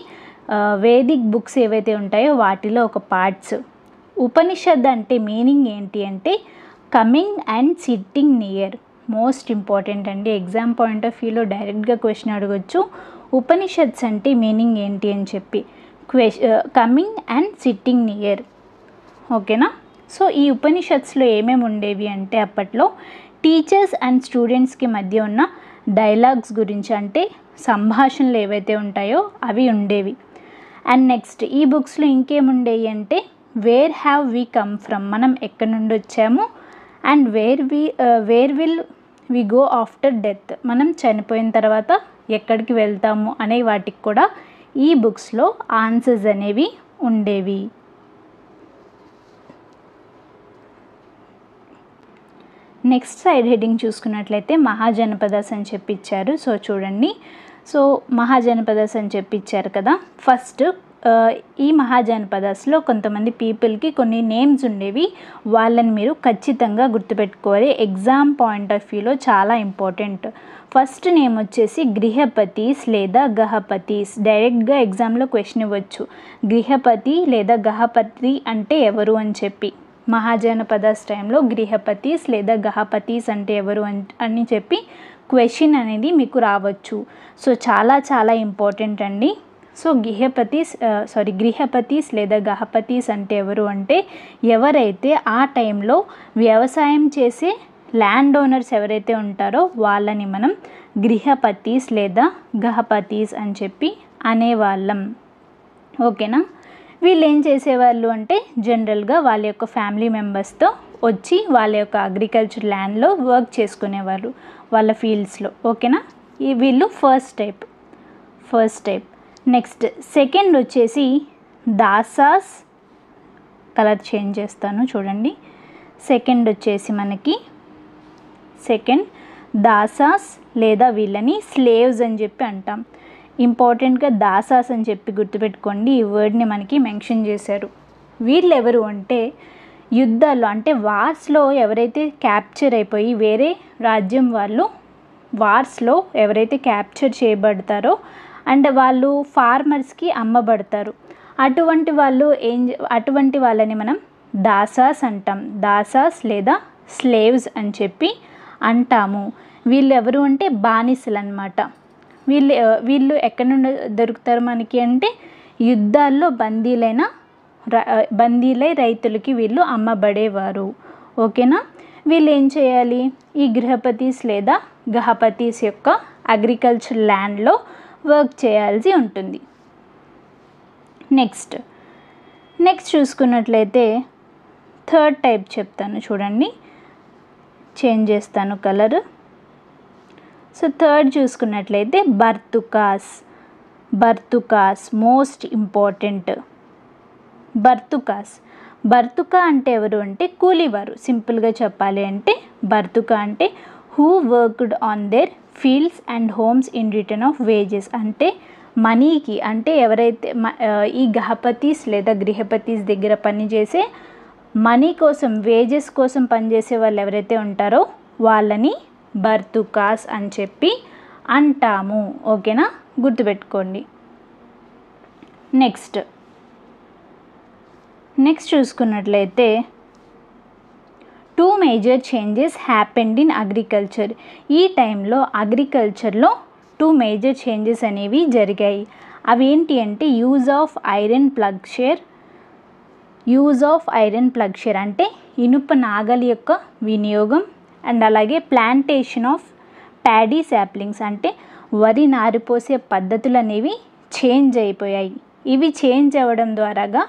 వేదిక్ బుక్స్ ఏవైతే ఉంటాయో వాటిలో ఒక పార్ట్స్. ఉపనిషద్ అంటే మీనింగ్ ఏంటి అంటే coming and sitting near. Most important అండి, ఎగ్జామ్ పాయింట్ ఆఫ్ వ్యూలో డైరెక్ట్గా క్వశ్చన్ అడగచ్చు, ఉపనిషత్స్ అంటే మీనింగ్ ఏంటి అని చెప్పి. కమింగ్ అండ్ సిట్టింగ్ నియర్, ఓకేనా. సో ఈ ఉపనిషత్స్లో ఏమేమి ఉండేవి అంటే అప్పట్లో టీచర్స్ అండ్ స్టూడెంట్స్కి మధ్య ఉన్న డైలాగ్స్ గురించి, అంటే సంభాషణలు ఏవైతే ఉంటాయో అవి ఉండేవి. అండ్ నెక్స్ట్ ఈ బుక్స్లో ఇంకేముండేవి అంటే where have we come from, మనం ఎక్కడి నుండి వచ్చాము, and where will we go after death, మనం చనిపోయిన తర్వాత ఎక్కడికి వెళ్తాము అనే వాటికి కూడా ఈ బుక్స్లో ఆన్సర్స్ అనేవి ఉండేవి. నెక్స్ట్ సైడ్ హెడ్డింగ్ చూసుకున్నట్లయితే మహాజనపదాస్ అని చెప్పిచ్చారు. సో చూడండి, సో మహాజనపదాస్ అని చెప్పిచ్చారు కదా. ఫస్ట్ ఈ మహాజనపదాస్లో కొంతమంది పీపుల్కి కొన్ని నేమ్స్ ఉండేవి, వాళ్ళని మీరు ఖచ్చితంగా గుర్తుపెట్టుకోవాలి. ఎగ్జామ్ పాయింట్ ఆఫ్ వ్యూలో చాలా ఇంపార్టెంట్. ఫస్ట్ నేమ్ వచ్చేసి గృహపతీస్ లేదా గహపతీస్. డైరెక్ట్గా ఎగ్జామ్లో క్వశ్చన్ ఇవ్వచ్చు, గృహపతి లేదా గహపతి అంటే ఎవరు అని చెప్పి. మహాజనపదాస్ టైంలో గృహపతీస్ లేదా గహపతీస్ అంటే ఎవరు అని చెప్పి క్వశ్చన్ అనేది మీకు రావచ్చు. సో చాలా చాలా ఇంపార్టెంట్ అండి. సో గృహపతీస్ లేదా గహపతీస్ అంటే ఎవరు అంటే ఎవరైతే ఆ టైంలో వ్యవసాయం చేసే ల్యాండ్ ఓనర్స్ ఎవరైతే ఉంటారో వాళ్ళని మనం గృహపతీస్ లేదా గహపతీస్ అని చెప్పి అనేవాళ్ళం, ఓకేనా. వీళ్ళు ఏం చేసేవాళ్ళు అంటే జనరల్గా వాళ్ళ యొక్క ఫ్యామిలీ మెంబర్స్తో వచ్చి వాళ్ళ యొక్క అగ్రికల్చర్ ల్యాండ్లో వర్క్ చేసుకునేవారు వాళ్ళ ఫీల్డ్స్లో, ఓకేనా. వీళ్ళు ఫస్ట్ టైప్. నెక్స్ట్ సెకండ్ వచ్చేసి దాసాస్. కలర్ చేంజ్ చేస్తాను చూడండి. సెకండ్ వచ్చేసి మనకి దాసాస్ లేదా వీళ్ళని స్లేవ్స్ అని చెప్పి అంటాం. ఇంపార్టెంట్గా దాసాస్ అని చెప్పి గుర్తుపెట్టుకోండి, ఈ వర్డ్ని మనకి మెన్షన్ చేశారు. వీళ్ళు ఎవరు అంటే యుద్ధాల్లో అంటే వార్స్లో ఎవరైతే క్యాప్చర్ అయిపోయి వేరే రాజ్యం వాళ్ళు వార్స్లో ఎవరైతే క్యాప్చర్ చేయబడతారో అండ్ వాళ్ళు ఫార్మర్స్కి అమ్మబడతారు, అటువంటి వాళ్ళని మనం దాసాస్ అంటాం. దాసాస్ లేదా స్లేవ్స్ అని చెప్పి అంటాము. వీళ్ళు ఎవరు అంటే బానిసలు అన్నమాట. వీళ్ళు ఎక్కడి నుండి దొరుకుతారు మనకి అంటే యుద్ధాల్లో బందీలై రైతులకి వీళ్ళు అమ్మబడేవారు, ఓకేనా. వీళ్ళు ఏం చేయాలి, ఈ గృహపతీస్ లేదా గహపతీస్ యొక్క అగ్రికల్చర్ ల్యాండ్లో వర్క్ చేయాల్సి ఉంటుంది. నెక్స్ట్ చూసుకున్నట్లయితే థర్డ్ టైప్ చెప్తాను చూడండి, చేంజ్ చేస్తాను కలర్. సో థర్డ్ చూసుకున్నట్లయితే బర్తుకాస్ మోస్ట్ ఇంపార్టెంట్. బర్తుక అంటే ఎవరు అంటే కూలీవారు. సింపుల్గా చెప్పాలి అంటే బర్తుక అంటే who worked on their fields and homes in return of wages. అంటే మనీకి, అంటే ఎవరైతే ఈ గృహపతీస్ లేదా గృహపతీస్ దగ్గర పనిచేసే మనీ కోసం, వేజెస్ కోసం పనిచేసే వాళ్ళు ఎవరైతే ఉంటారో వాళ్ళని బర్తుకాస్ అని చెప్పి అంటాము. ఓకేనా, గుర్తుపెట్టుకోండి. నెక్స్ట్ చూసుకున్నట్లయితే 2 major changes happened in agriculture. ఈ టైంలో అగ్రికల్చర్లో 2 మేజర్ చేంజెస్ అనేవి జరిగాయి. అవి ఏంటి అంటే యూజ్ ఆఫ్ ఐరన్ ప్లగ్షేర్ అంటే ఇనుప నాగలి యొక్క వినియోగం, అండ్ అలాగే ప్లాంటేషన్ ఆఫ్ ప్యాడీ శాప్లింగ్స్ అంటే వరి నారిపోసే పద్ధతులు అనేవి చేంజ్ అయిపోయాయి. ఇవి చేంజ్ అవ్వడం ద్వారాగా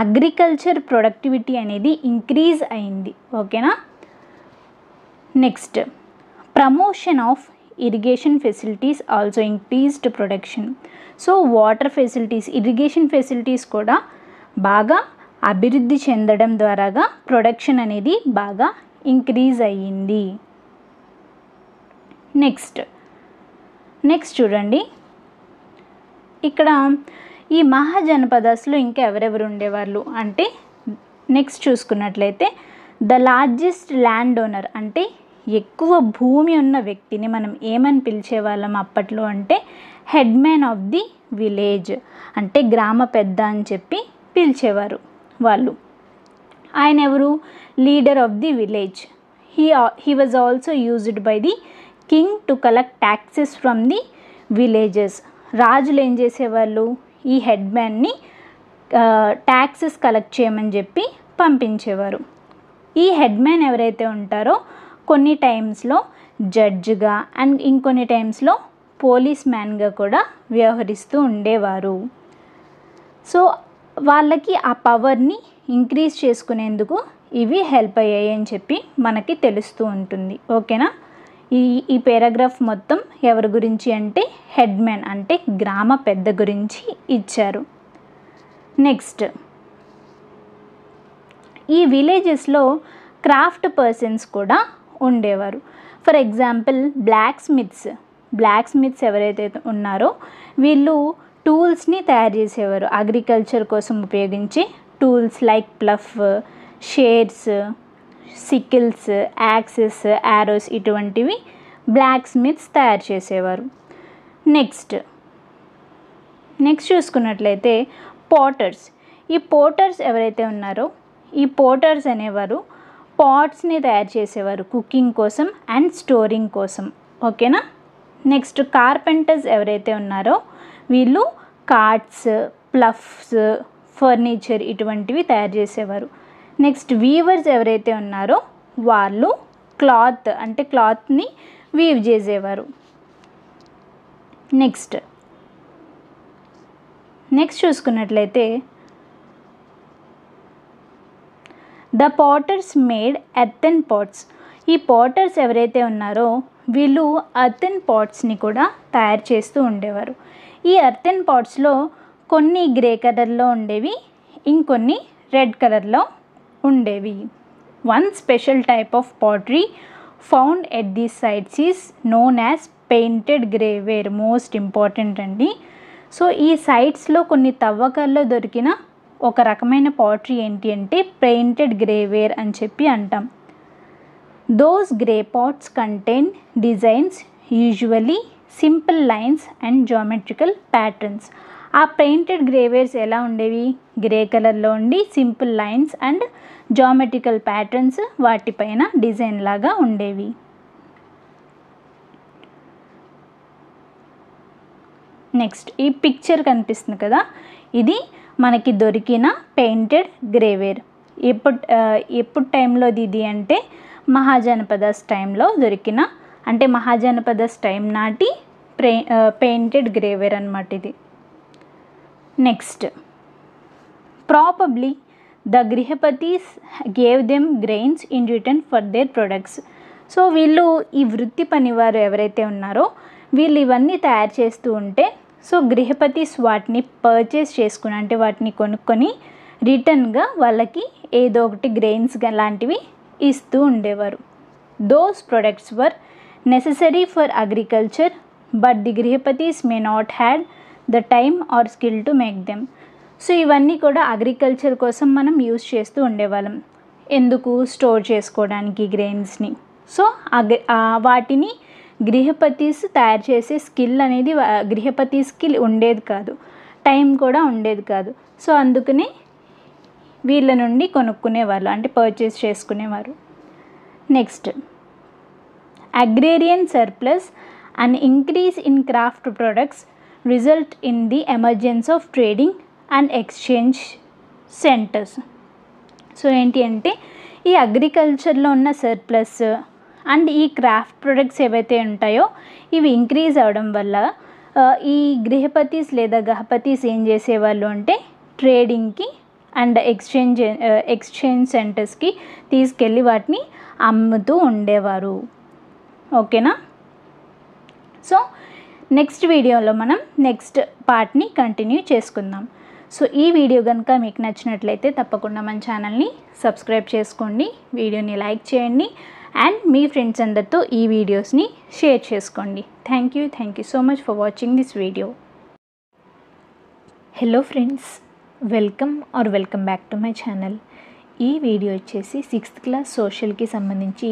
అగ్రికల్చర్ ప్రొడక్టివిటీ అనేది ఇంక్రీజ్ అయింది. ఓకేనా. Next promotion of irrigation facilities also increased production. So water facilities, irrigation facilities కూడా బాగా అభివృద్ధి చెందడం ద్వారాగా ప్రొడక్షన్ అనేది బాగా ఇంక్రీజ్ అయ్యింది. నెక్స్ట్ చూడండి, ఇక్కడ ఈ మహాజనపదాస్లో ఇంకా ఎవరెవరు ఉండేవాళ్ళు అంటే నెక్స్ట్ చూసుకున్నట్లయితే ద లార్జెస్ట్ ల్యాండ్ ఓనర్ అంటే ఎక్కువ భూమి ఉన్న వ్యక్తిని మనం ఏమని పిలిచేవాళ్ళం అప్పట్లో అంటే head man of the village అంటే గ్రామ పెద్ద అని చెప్పి పిలిచేవారు వాళ్ళు. ఆయన ఎవరు? Leader of the village. He was also used by the king to collect taxes from the villages. రాజులు ఏం చేసేవాళ్ళు? ఈ హెడ్ మ్యాన్ని ట్యాక్సెస్ కలెక్ట్ చేయమని చెప్పి పంపించేవారు. ఈ హెడ్ మ్యాన్ ఎవరైతే ఉంటారో కొన్ని టైమ్స్లో జడ్జిగా అండ్ ఇంకొన్ని టైమ్స్లో పోలీస్ మ్యాన్గా కూడా వ్యవహరిస్తూ ఉండేవారు. సో వాళ్ళకి ఆ పవర్ని ఇంక్రీజ్ చేసుకునేందుకు ఇవి హెల్ప్ అయ్యాయి అని చెప్పి మనకి తెలుస్తూ ఉంటుంది. ఓకేనా. ఈ పారాగ్రాఫ్ మొత్తం ఎవరి గురించి అంటే హెడ్ మ్యాన్ అంటే గ్రామ పెద్ద గురించి ఇచ్చారు. నెక్స్ట్ ఈ విలేజెస్లో క్రాఫ్ట్ పర్సన్స్ కూడా ఉండేవారు. ఫర్ ఎగ్జాంపుల్ బ్లాక్ స్మిత్స్ ఎవరైతే ఉన్నారో వీళ్ళు టూల్స్ని తయారు చేసేవారు. అగ్రికల్చర్ కోసం ఉపయోగించే tools like plough, shares, sickles, access, arrows ఇటువంటివి బ్లాక్ స్మిత్స్ తయారు చేసేవారు. నెక్స్ట్ చూసుకున్నట్లయితే పోటర్స్. ఈ పోటర్స్ ఎవరైతే ఉన్నారో ఈ పోటర్స్ అనేవారు పాట్స్ని తయారు చేసేవారు కుకింగ్ కోసం అండ్ స్టోరింగ్ కోసం. ఓకేనా. నెక్స్ట్ కార్పెంటర్స్ ఎవరైతే ఉన్నారో వీళ్ళు కార్ట్స్, ప్లఫ్స్, ఫర్నిచర్ ఇటువంటివి తయారు చేసేవారు. నెక్స్ట్ వీవర్స్ ఎవరైతే ఉన్నారో వాళ్ళు క్లాత్ని వీవ్ చేసేవారు. నెక్స్ట్ చూసుకున్నట్లయితే the potters made earthen pots. ఈ పాటర్స్ ఎవరైతే ఉన్నారో వీళ్ళు ఎర్తెన్ పాట్స్ని కూడా తయారు చేస్తూ ఉండేవారు. ఈ ఎర్తెన్ పాట్స్లో కొన్ని గ్రే కలర్లో ఉండేవి, ఇంకొన్ని రెడ్ కలర్లో ఉండేవి. One special type of pottery found at the sites is known as painted greyware. Most important అండి. సో ఈ సైట్స్లో కొన్ని తవ్వకాల్లో దొరికిన ఒక రకమైన పాటరీ ఏంటి అంటే పెయింటెడ్ గ్రేవేర్ అని చెప్పి అంటాం. Those grey pots contain designs usually simple lines and geometrical patterns. ఆ పెయింటెడ్ గ్రేవేర్స్ ఎలా ఉండేవి? గ్రే కలర్లో ఉండి simple lines and geometrical patterns వాటిపైన డిజైన్ లాగా ఉండేవి. నెక్స్ట్ ఈ పిక్చర్ కనిపిస్తుంది కదా, ఇది మనకి దొరికిన పెయింటెడ్ గ్రేవేర్. ఎప్పుడు టైంలో ఇది అంటే మహాజనపదాస్ టైంలో దొరికిన, అంటే మహాజనపదాస్ టైం నాటి పెయింటెడ్ గ్రేవేర్ అన్నమాట ఇది. Next probably the grihapatis gave them grains in return for their products. So వీళ్ళు ఈ వృత్తి పనివారు ఎవరైతే ఉన్నారో వీళ్ళు ఇవన్నీ తయారు చేస్తూ ఉంటే సో గృహపతీస్ వాటిని పర్చేస్ చేసుకుని అంటే వాటిని కొనుక్కొని రిటర్న్గా వాళ్ళకి ఏదో ఒకటి గ్రెయిన్స్ లాంటివి ఇస్తూ ఉండేవారు. Those products were necessary for agriculture but the grihapatis may not had the time or skill to make them. So ఇవన్నీ కూడా అగ్రికల్చర్ కోసం మనం యూజ్ చేస్తూ ఉండేవాళ్ళం. ఎందుకు? స్టోర్ చేసుకోవడానికి గ్రెయిన్స్ని. సో వాటిని గృహపతీస్ తయారు చేసే స్కిల్ అనేది గృహపతీస్కి ఉండేది కాదు, టైం కూడా ఉండేది కాదు. సో అందుకనే వీళ్ళ నుండి కొనుక్కునేవాళ్ళు, అంటే పర్చేస్ చేసుకునేవారు. Next, agrarian surplus and increase in craft products result in the emergence of trading and exchange centres. So ఏంటి అంటే ఈ అగ్రికల్చర్లో ఉన్న సర్ప్లస్ అండ్ ఈ క్రాఫ్ట్ ప్రొడక్ట్స్ ఏవైతే ఉంటాయో ఇవి ఇంక్రీజ్ అవ్వడం వల్ల ఈ గృహపతీస్ లేదా గహపతీస్ ఏం చేసేవాళ్ళు అంటే ట్రేడింగ్కి అండ్ ఎక్స్చేంజ్ సెంటర్స్కి తీసుకెళ్ళి వాటిని అమ్ముతూ ఉండేవారు. ఓకేనా? సో నెక్స్ట్ వీడియోలో మనం నెక్స్ట్ పార్ట్ని కంటిన్యూ చేసుకుందాం. సో ఈ వీడియో కనుక మీకు నచ్చినట్లయితే తప్పకుండా మన ఛానల్ని సబ్స్క్రైబ్ చేసుకోండి, వీడియోని లైక్ చేయండి అండ్ మీ ఫ్రెండ్స్ అందరితో ఈ వీడియోస్ని షేర్ చేసుకోండి. Thank you so much for watching this video. Hello friends, welcome back to my channel. ఈ వీడియో వచ్చేసి 6th క్లాస్ సోషల్కి సంబంధించి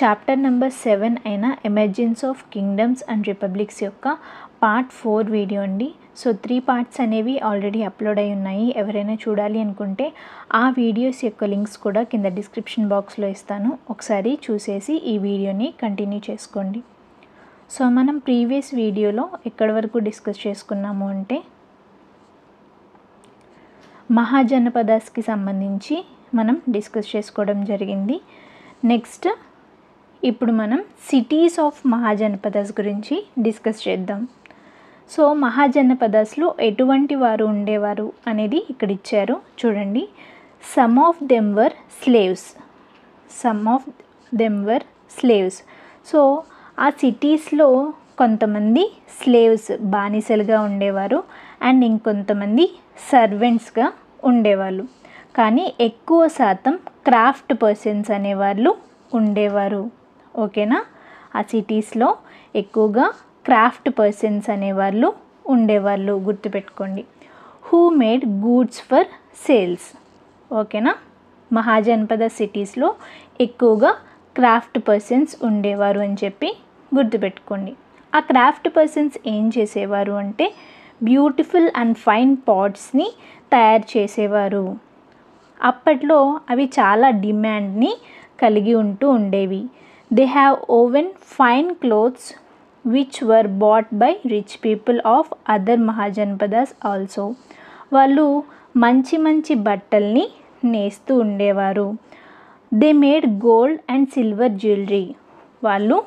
చాప్టర్ నెంబర్ 7 అయిన emergence of kingdoms and republics యొక్క పార్ట్ 4 వీడియో అండి. సో 3 పార్ట్స్ అనేవి ఆల్రెడీ అప్లోడ్ అయి ఉన్నాయి. ఎవరైనా చూడాలి అనుకుంటే ఆ వీడియోస్ యొక్క లింక్స్ కూడా కింద డిస్క్రిప్షన్ బాక్స్లో ఇస్తాను, ఒకసారి చూసేసి ఈ వీడియోని కంటిన్యూ చేసుకోండి. సో మనం ప్రీవియస్ వీడియోలో ఎక్కడి వరకు డిస్కస్ చేసుకున్నాము అంటే మహాజనపదాస్కి సంబంధించి మనం డిస్కస్ చేసుకోవడం జరిగింది. నెక్స్ట్ ఇప్పుడు మనం సిటీస్ ఆఫ్ మహాజనపదాస్ గురించి డిస్కస్ చేద్దాం. సో మహాజనపదాస్లో ఎటువంటి వారు ఉండేవారు అనేది ఇక్కడ ఇచ్చారు చూడండి. Some of them were slaves. So ఆ సిటీస్లో కొంతమంది స్లేవ్స్ బానిసలుగా ఉండేవారు అండ్ ఇంకొంతమంది సర్వెంట్స్గా ఉండేవాళ్ళు. కానీ ఎక్కువ శాతం క్రాఫ్ట్ పర్సన్స్ అనేవాళ్ళు ఉండేవారు. ఓకేనా? ఆ సిటీస్లో ఎక్కువగా క్రాఫ్ట్ పర్సన్స్ అనేవాళ్ళు ఉండేవాళ్ళు, గుర్తుపెట్టుకోండి. Who made goods for sales. ఓకేనా? మహాజనపద సిటీస్లో ఎక్కువగా క్రాఫ్ట్ పర్సన్స్ ఉండేవారు అని చెప్పి గుర్తుపెట్టుకోండి. ఆ క్రాఫ్ట్ పర్సన్స్ ఏం చేసేవారు అంటే బ్యూటిఫుల్ అండ్ ఫైన్ పాట్స్ని తయారు చేసేవారు. అప్పట్లో అవి చాలా డిమాండ్ని కలిగి ఉంటూ ఉండేవి. They have woven fine clothes which were bought by rich people of other mahajanapadas also. వాళ్ళు మంచి మంచి బట్టల్ని నేస్తూ ఉండేవారు. They made gold and silver jewellery. వాళ్ళు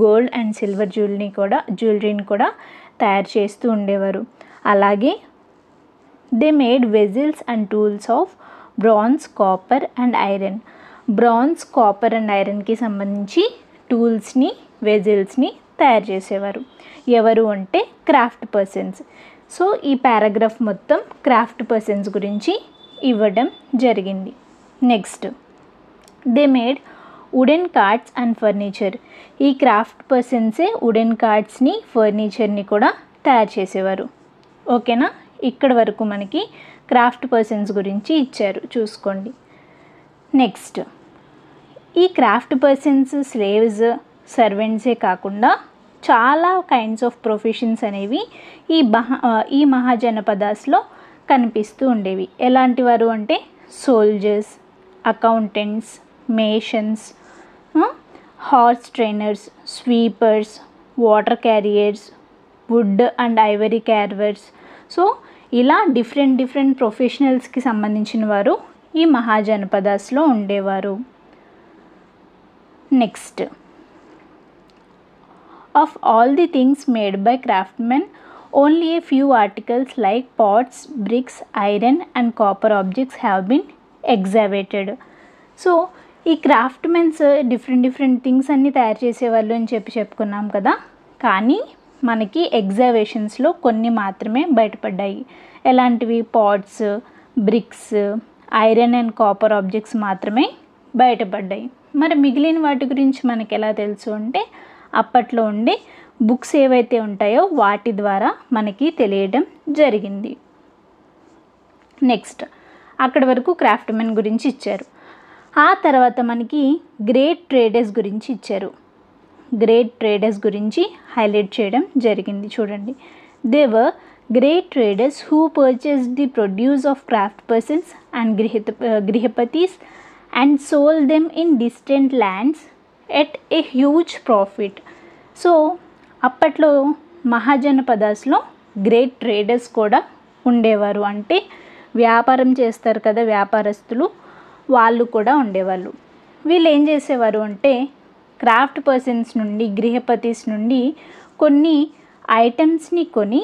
గోల్డ్ అండ్ సిల్వర్ జ్యువెలరీని కూడా తయారు చేస్తూ ఉండేవారు. అలాగే they made vessels and tools of bronze, copper and iron. Bronze, copper and ఐరన్కి సంబంధించి టూల్స్ని, వెజిల్స్ని తయారు చేసేవారు. ఎవరు అంటే క్రాఫ్ట్ పర్సన్స్. సో ఈ పారాగ్రాఫ్ మొత్తం క్రాఫ్ట్ పర్సన్స్ గురించి ఇవ్వడం జరిగింది. Next, they made wooden carts and furniture. ఈ క్రాఫ్ట్ పర్సన్సే వుడెన్ కార్ట్స్ని, ఫర్నిచర్ని కూడా తయారు చేసేవారు. ఓకేనా? ఇక్కడ వరకు మనకి క్రాఫ్ట్ పర్సన్స్ గురించి ఇచ్చారు, చూసుకోండి. నెక్స్ట్, ఈ క్రాఫ్ట్ పర్సన్స్ స్లేవ్స్, సర్వెంట్సే కాకుండా చాలా కైండ్స్ ఆఫ్ ప్రొఫెషన్స్ అనేవి ఈ మహాజనపదాస్లో కనిపిస్తూ ఉండేవి. ఎలాంటి వారు అంటే soldiers, accountants, masons, horse trainers, sweepers, water carriers, wood and ivory carvers. So ఇలా డిఫరెంట్ ప్రొఫెషనల్స్కి సంబంధించిన వారు ఈ మహాజనపదాస్లో ఉండేవారు. Next, of all the things made by craftsmen only a few articles like pots, bricks, iron and copper objects have been exhibited. So ఈ craftsmens different things అన్నీ తయారు చేసేవాళ్ళు అని చెప్పుకున్నాం కదా, కానీ మనకి ఎగ్జాబిషన్స్లో కొన్ని మాత్రమే బయటపడ్డాయి. ఎలాంటివి? Pots, bricks, iron and copper objects మాత్రమే బయటపడ్డాయి. మరి మిగిలిన వాటి గురించి మనకి ఎలా తెలుసు అంటే అప్పట్లో ఉండే బుక్స్ ఏవైతే ఉంటాయో వాటి ద్వారా మనకి తెలియడం జరిగింది. నెక్స్ట్ అక్కడి వరకు క్రాఫ్ట్మెన్ గురించి ఇచ్చారు. ఆ తర్వాత మనకి గ్రేట్ ట్రేడర్స్ గురించి ఇచ్చారు. గ్రేట్ ట్రేడర్స్ గురించి హైలైట్ చేయడం జరిగింది. చూడండి, they were great traders who purchased the produce of craftspersons and grihapatis and sold them in distant lands at a huge profit. So అప్పట్లో మహాజనపదాస్లో గ్రేట్ ట్రేడర్స్ కూడా ఉండేవారు. అంటే వ్యాపారం చేస్తారు కదా వ్యాపారస్తులు, వాళ్ళు కూడా ఉండేవాళ్ళు. వీళ్ళు ఏం చేసేవారు అంటే క్రాఫ్ట్ పర్సన్స్ నుండి గృహపతిస్ నుండి కొన్ని ఐటమ్స్ని కొని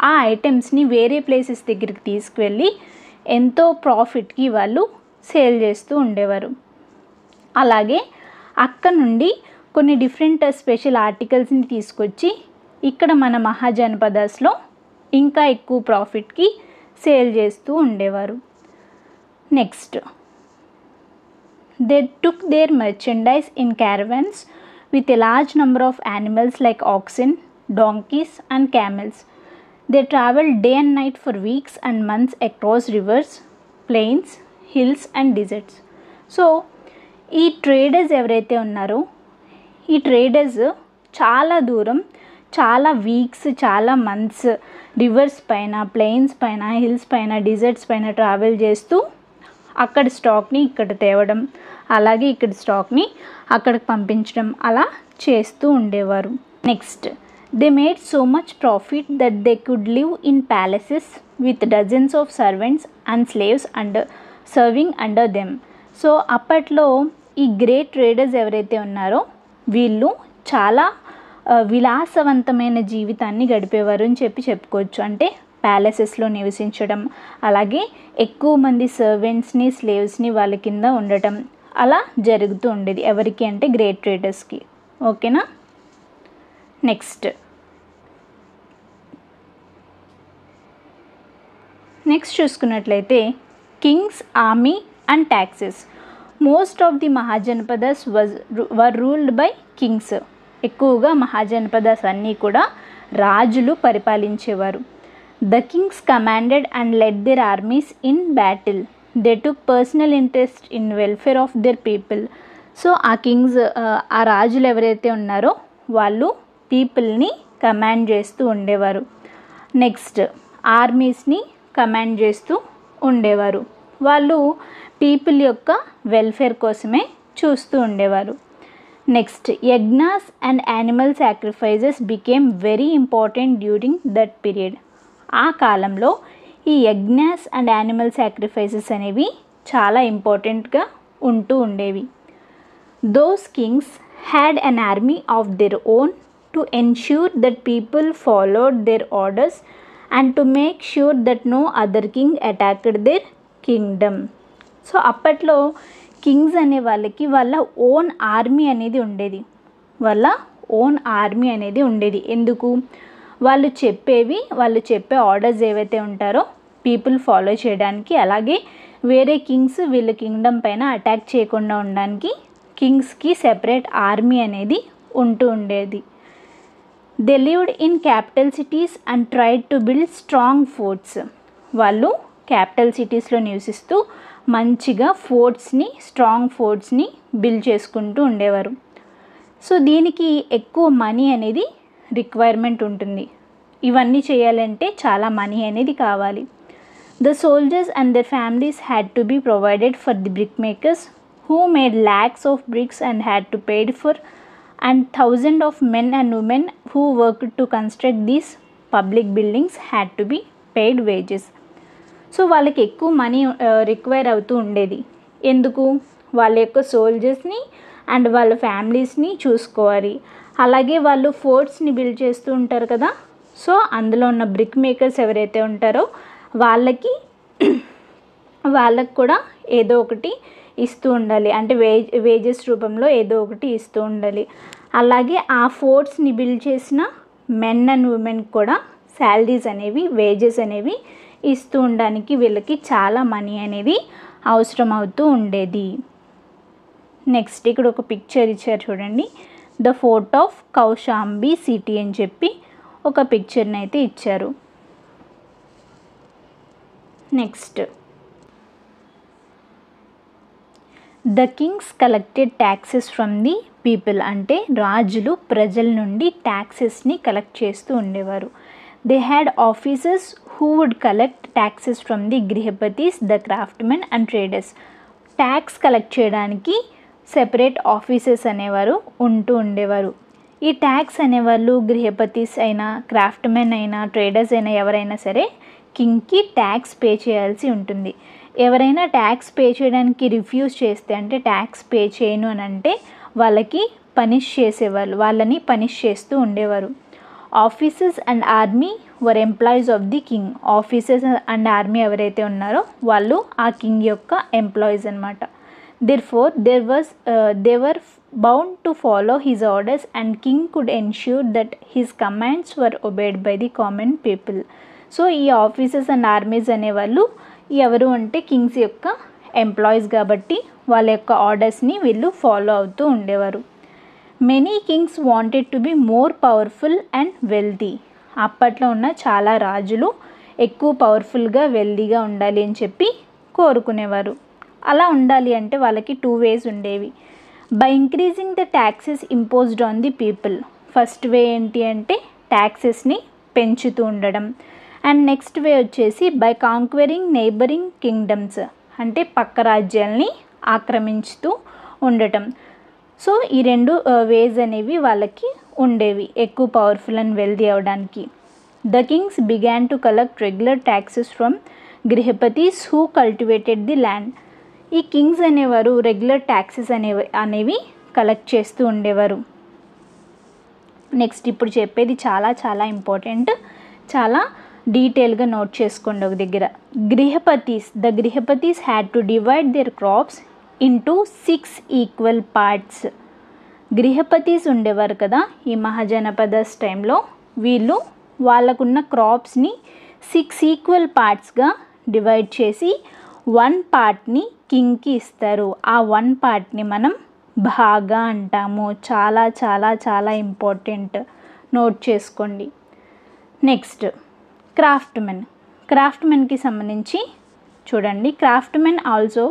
ఆ ఐటమ్స్ని వేరే ప్లేసెస్ దగ్గరికి తీసుకువెళ్ళి ఎంతో ప్రాఫిట్కి వాళ్ళు సేల్ చేస్తూ ఉండేవారు. అలాగే అక్కడ నుండి కొన్ని డిఫరెంట్ స్పెషల్ ఆర్టికల్స్ని తీసుకొచ్చి ఇక్కడ మన మహాజనపదాస్లో ఇంకా ఎక్కువ ప్రాఫిట్కి సేల్ చేస్తూ ఉండేవారు. Next, they took their merchandise in caravans with a large number of animals like oxen, donkeys and camels. They traveled day and night for weeks and months across rivers, plains, hills and deserts. So ఈ traders ఎవరైతే ఉన్నారో ఈ traders చాలా దూరం, చాలా weeks, చాలా months reverse పైన, plains పైన, హిల్స్ పైన, డిజర్ట్స్ పైన ట్రావెల్ చేస్తూ అక్కడ స్టాక్ని ఇక్కడ తేవడం, అలాగే ఇక్కడ స్టాక్ని అక్కడికి పంపించడం అలా చేస్తూ ఉండేవారు. Next, they made so much profit that they could live in palaces with dozens of servants and slaves serving under them. So అప్పట్లో ఈ గ్రేట్ ట్రేడర్స్ ఎవరైతే ఉన్నారో వీళ్ళు చాలా విలాసవంతమైన జీవితాన్ని గడిపేవారు అని చెప్పుకోవచ్చు. అంటే ప్యాలెసెస్లో నివసించడం, అలాగే ఎక్కువ మంది సర్వెంట్స్ని, స్లేవ్స్ని వాళ్ళ కింద ఉండటం అలా జరుగుతూ ఉండేది. ఎవరికి అంటే గ్రేట్ ట్రేడర్స్కి. ఓకేనా. నెక్స్ట్ చూసుకున్నట్లయితే kings, army and taxes. Most of the mahajanapadas were ruled by kings. ఎక్కువగా మహాజనపదాస్ అన్నీ కూడా రాజులు పరిపాలించేవారు. The kings commanded and led their armies in battle. They took personal interest in welfare of their people. So ఆ kings, ఆ రాజులు ఎవరైతే ఉన్నారో వాళ్ళు పీపుల్ని కమాండ్ చేస్తూ ఉండేవారు. నెక్స్ట్, ఆర్మీస్ని కమాండ్ చేస్తూ ఉండేవారు. వాళ్ళు పీపుల్ యొక్క వెల్ఫేర్ కోసమే చూస్తూ ఉండేవారు. Next, యజ్ఞాస్ and animal sacrifices became very important during that period. ఆ కాలంలో ఈ యజ్ఞాస్ అండ్ యానిమల్ సాక్రిఫైజెస్ అనేవి చాలా ఇంపార్టెంట్గా ఉంటూ ఉండేవి. Those kings had an army of their own to ensure that people followed their orders and to make sure that no other king attacked their kingdom. So అప్పట్లో kings అనే వాళ్ళకి వాళ్ళ own army అనేది ఉండేది. ఎందుకు? వాళ్ళు చెప్పే ఆర్డర్స్ ఏవైతే ఉంటారో పీపుల్ ఫాలో చేయడానికి, అలాగే వేరే కింగ్స్ వీళ్ళ కింగ్డమ్ పైన అటాక్ చేయకుండా ఉండడానికి కింగ్స్కి సెపరేట్ ఆర్మీ అనేది ఉంటూ ఉండేది. They lived in capital cities and tried to build strong forts. వాళ్ళు క్యాపిటల్ సిటీస్లో నివసిస్తూ మంచిగా స్ట్రాంగ్ ఫోర్ట్స్ని బిల్డ్ చేసుకుంటూ ఉండేవారు. సో దీనికి ఎక్కువ మనీ అనేది రిక్వైర్మెంట్ ఉంటుంది. ఇవన్నీ చేయాలంటే చాలా మనీ అనేది కావాలి. The soldiers and their families had to be provided for the brick makers who made lakhs of bricks and had to pay for, and thousands of men and women who worked to construct these public buildings had to be paid wages. So వాళ్ళకి ఎక్కువ money require అవుతూ ఉండేది. ఎందుకు? వాళ్ళ యొక్క సోల్జర్స్ని and వాళ్ళ ఫ్యామిలీస్ని చూసుకోవాలి. అలాగే వాళ్ళు ఫోర్ట్స్ని బిల్డ్ చేస్తూ ఉంటారు కదా, సో అందులో ఉన్న బ్రిక్ మేకర్స్ ఎవరైతే ఉంటారో వాళ్ళకి కూడా ఏదో ఒకటి ఇస్తూ ఉండాలి. అంటే వేజెస్ రూపంలో ఏదో ఒకటి ఇస్తూ ఉండాలి. అలాగే ఆ ఫోర్ట్స్ని బిల్డ్ చేసిన మెన్ అండ్ ఉమెన్ కూడా శాలరీస్ అనేవి, వేజెస్ అనేవి ఇస్తూ ఉండడానికి వీళ్ళకి చాలా మనీ అనేది అవసరం అవుతూ ఉండేది. నెక్స్ట్ ఇక్కడ ఒక పిక్చర్ ఇచ్చారు చూడండి, the fort of Kaushambi city అని చెప్పి ఒక పిక్చర్ని అయితే ఇచ్చారు. Next, the kings collected taxes from the people, అంటే రాజులు ప్రజల నుండి ట్యాక్సెస్ని కలెక్ట్ చేస్తూ ఉండేవారు. They had officers who would collect taxes from the grihapatis, the craftsmen and traders. Tax collect చేయడానికి సెపరేట్ ఆఫీసర్స్ అనేవారు ఉంటూ ఉండేవారు. ఈ ట్యాక్స్ అనేవాళ్ళు గృహపతిస్ అయినా, క్రాఫ్ట్మెన్ అయినా, ట్రేడర్స్ అయినా ఎవరైనా సరే కింగ్కి ట్యాక్స్ పే చేయాల్సి ఉంటుంది. ఎవరైనా ట్యాక్స్ పే చేయడానికి రిఫ్యూజ్ చేస్తే, అంటే ట్యాక్స్ పే చేయను అని అంటే వాళ్ళకి పనిష్ చేసేవాళ్ళు, వాళ్ళని పనిష్ చేస్తూ ఉండేవారు. Officers and army were employees of the king. Officers and army ఎవరైతే ఉన్నారో వాళ్ళు ఆ కింగ్ యొక్క ఎంప్లాయీస్ అనమాట. Therefore, they were bound to follow his orders, and king could ensure that his commands were obeyed by the common people. So ఈ officers and armies అనేవాళ్ళు ఎవరు అంటే కింగ్స్ యొక్క ఎంప్లాయీస్ కాబట్టి వాళ్ళ యొక్క ఆర్డర్స్ని వీళ్ళు ఫాలో అవుతూ ఉండేవారు. Many Kings wanted to be more powerful and wealthy. అప్పట్లో ఉన్న చాలా రాజులు ఎక్కువ పవర్ఫుల్గా వెల్తీగా ఉండాలి అని చెప్పి కోరుకునేవారు. అలా ఉండాలి అంటే వాళ్ళకి 2 ways ఉండేవి. By increasing the taxes imposed on the people. First way ఏంటి అంటే ట్యాక్సెస్ని పెంచుతూ ఉండడం. అండ్ నెక్స్ట్ వే వచ్చేసి బై కాంక్వెరింగ్ నైబరింగ్ కింగ్డమ్స్, అంటే పక్క రాజ్యాల్ని ఆక్రమించుతూ ఉండటం. సో ఈ 2 వేస్ అనేవి వాళ్ళకి ఉండేవి ఎక్కువ పవర్ఫుల్ అండ్ వెల్తీ అవడానికి. The kings began to collect regular taxes from grihapatis who cultivated the land. ఈ కింగ్స్ అనేవారు రెగ్యులర్ ట్యాక్సెస్ అనేవి కలెక్ట్ చేస్తూ ఉండేవారు. నెక్స్ట్ ఇప్పుడు చెప్పేది చాలా చాలా ఇంపార్టెంట్, చాలా డీటెయిల్గా నోట్ చేసుకోండి ఒక దగ్గర. The grihapatis had to divide their crops into 6 equal parts. Grihapatis ఉండేవారు కదా ఈ మహాజనపదస్ టైంలో, వీళ్ళు వాళ్ళకున్న క్రాప్స్ని 6 ఈక్వల్ పార్ట్స్గా డివైడ్ చేసి 1 పార్ట్ని కింగ్కి ఇస్తారు. ఆ 1 పార్ట్ని మనం భాగా అంటాము. చాలా చాలా చాలా ఇంపార్టెంట్, నోట్ చేసుకోండి. నెక్స్ట్, క్రాఫ్ట్మెన్కి సంబంధించి చూడండి. Craftsmen also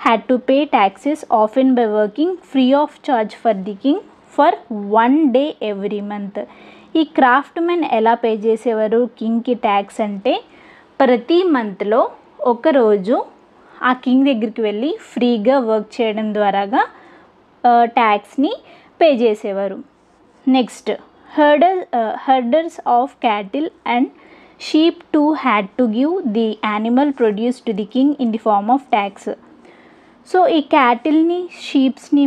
had to pay taxes often by working free of charge for the king for 1 day every month. ఈ క్రాఫ్ట్మెన్ ఎలా పే చేసేవారు కింగ్కి ట్యాక్స్ అంటే, ప్రతి మంత్లో ఒకరోజు ఆ కింగ్ దగ్గరికి వెళ్ళి ఫ్రీగా వర్క్ చేయడం ద్వారాగా ట్యాక్స్ని పే చేసేవారు. Next, herders of cattle and sheep too had to give the animal produce to the king in the form of tax. So ఈ క్యాటిల్ని, షీప్స్ని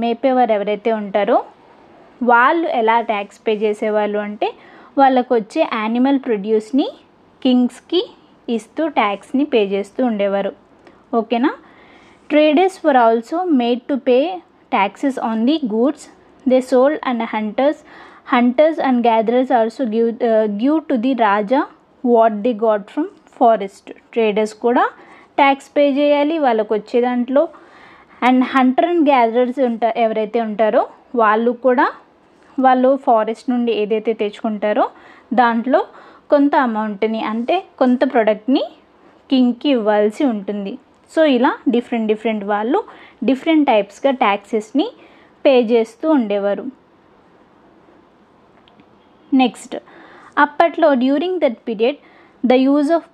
మేపేవారు ఎవరైతే ఉంటారో వాళ్ళు ఎలా ట్యాక్స్ పే చేసేవాళ్ళు అంటే, వాళ్ళకు వచ్చే యానిమల్ ప్రొడ్యూస్ని కింగ్స్కి ఇస్తూ ట్యాక్స్ని పే చేస్తూ ఉండేవారు. ఓకేనా. Traders were also made to pay taxes on the goods they sold, and hunters and gatherers also give to the Raja what they got from forest. Traders కూడా tax pay చేయాలి వాళ్ళకు వచ్చే దాంట్లో. And Hunter and gatherers ఎవరైతే ఉంటారో వాళ్ళు forest నుండి ఏదైతే తెచ్చుకుంటారో దాంట్లో కొంత అమౌంట్ని, అంటే కొంత ప్రోడక్ట్ని కింగ్కి ఇవ్వాల్సి ఉంటుంది. సో ఇలా డిఫరెంట్ వాళ్ళు డిఫరెంట్ టైప్స్గా ట్యాక్సెస్ని పే చేస్తూ ఉండేవారు. నెక్స్ట్, అప్పట్లో during that period the use of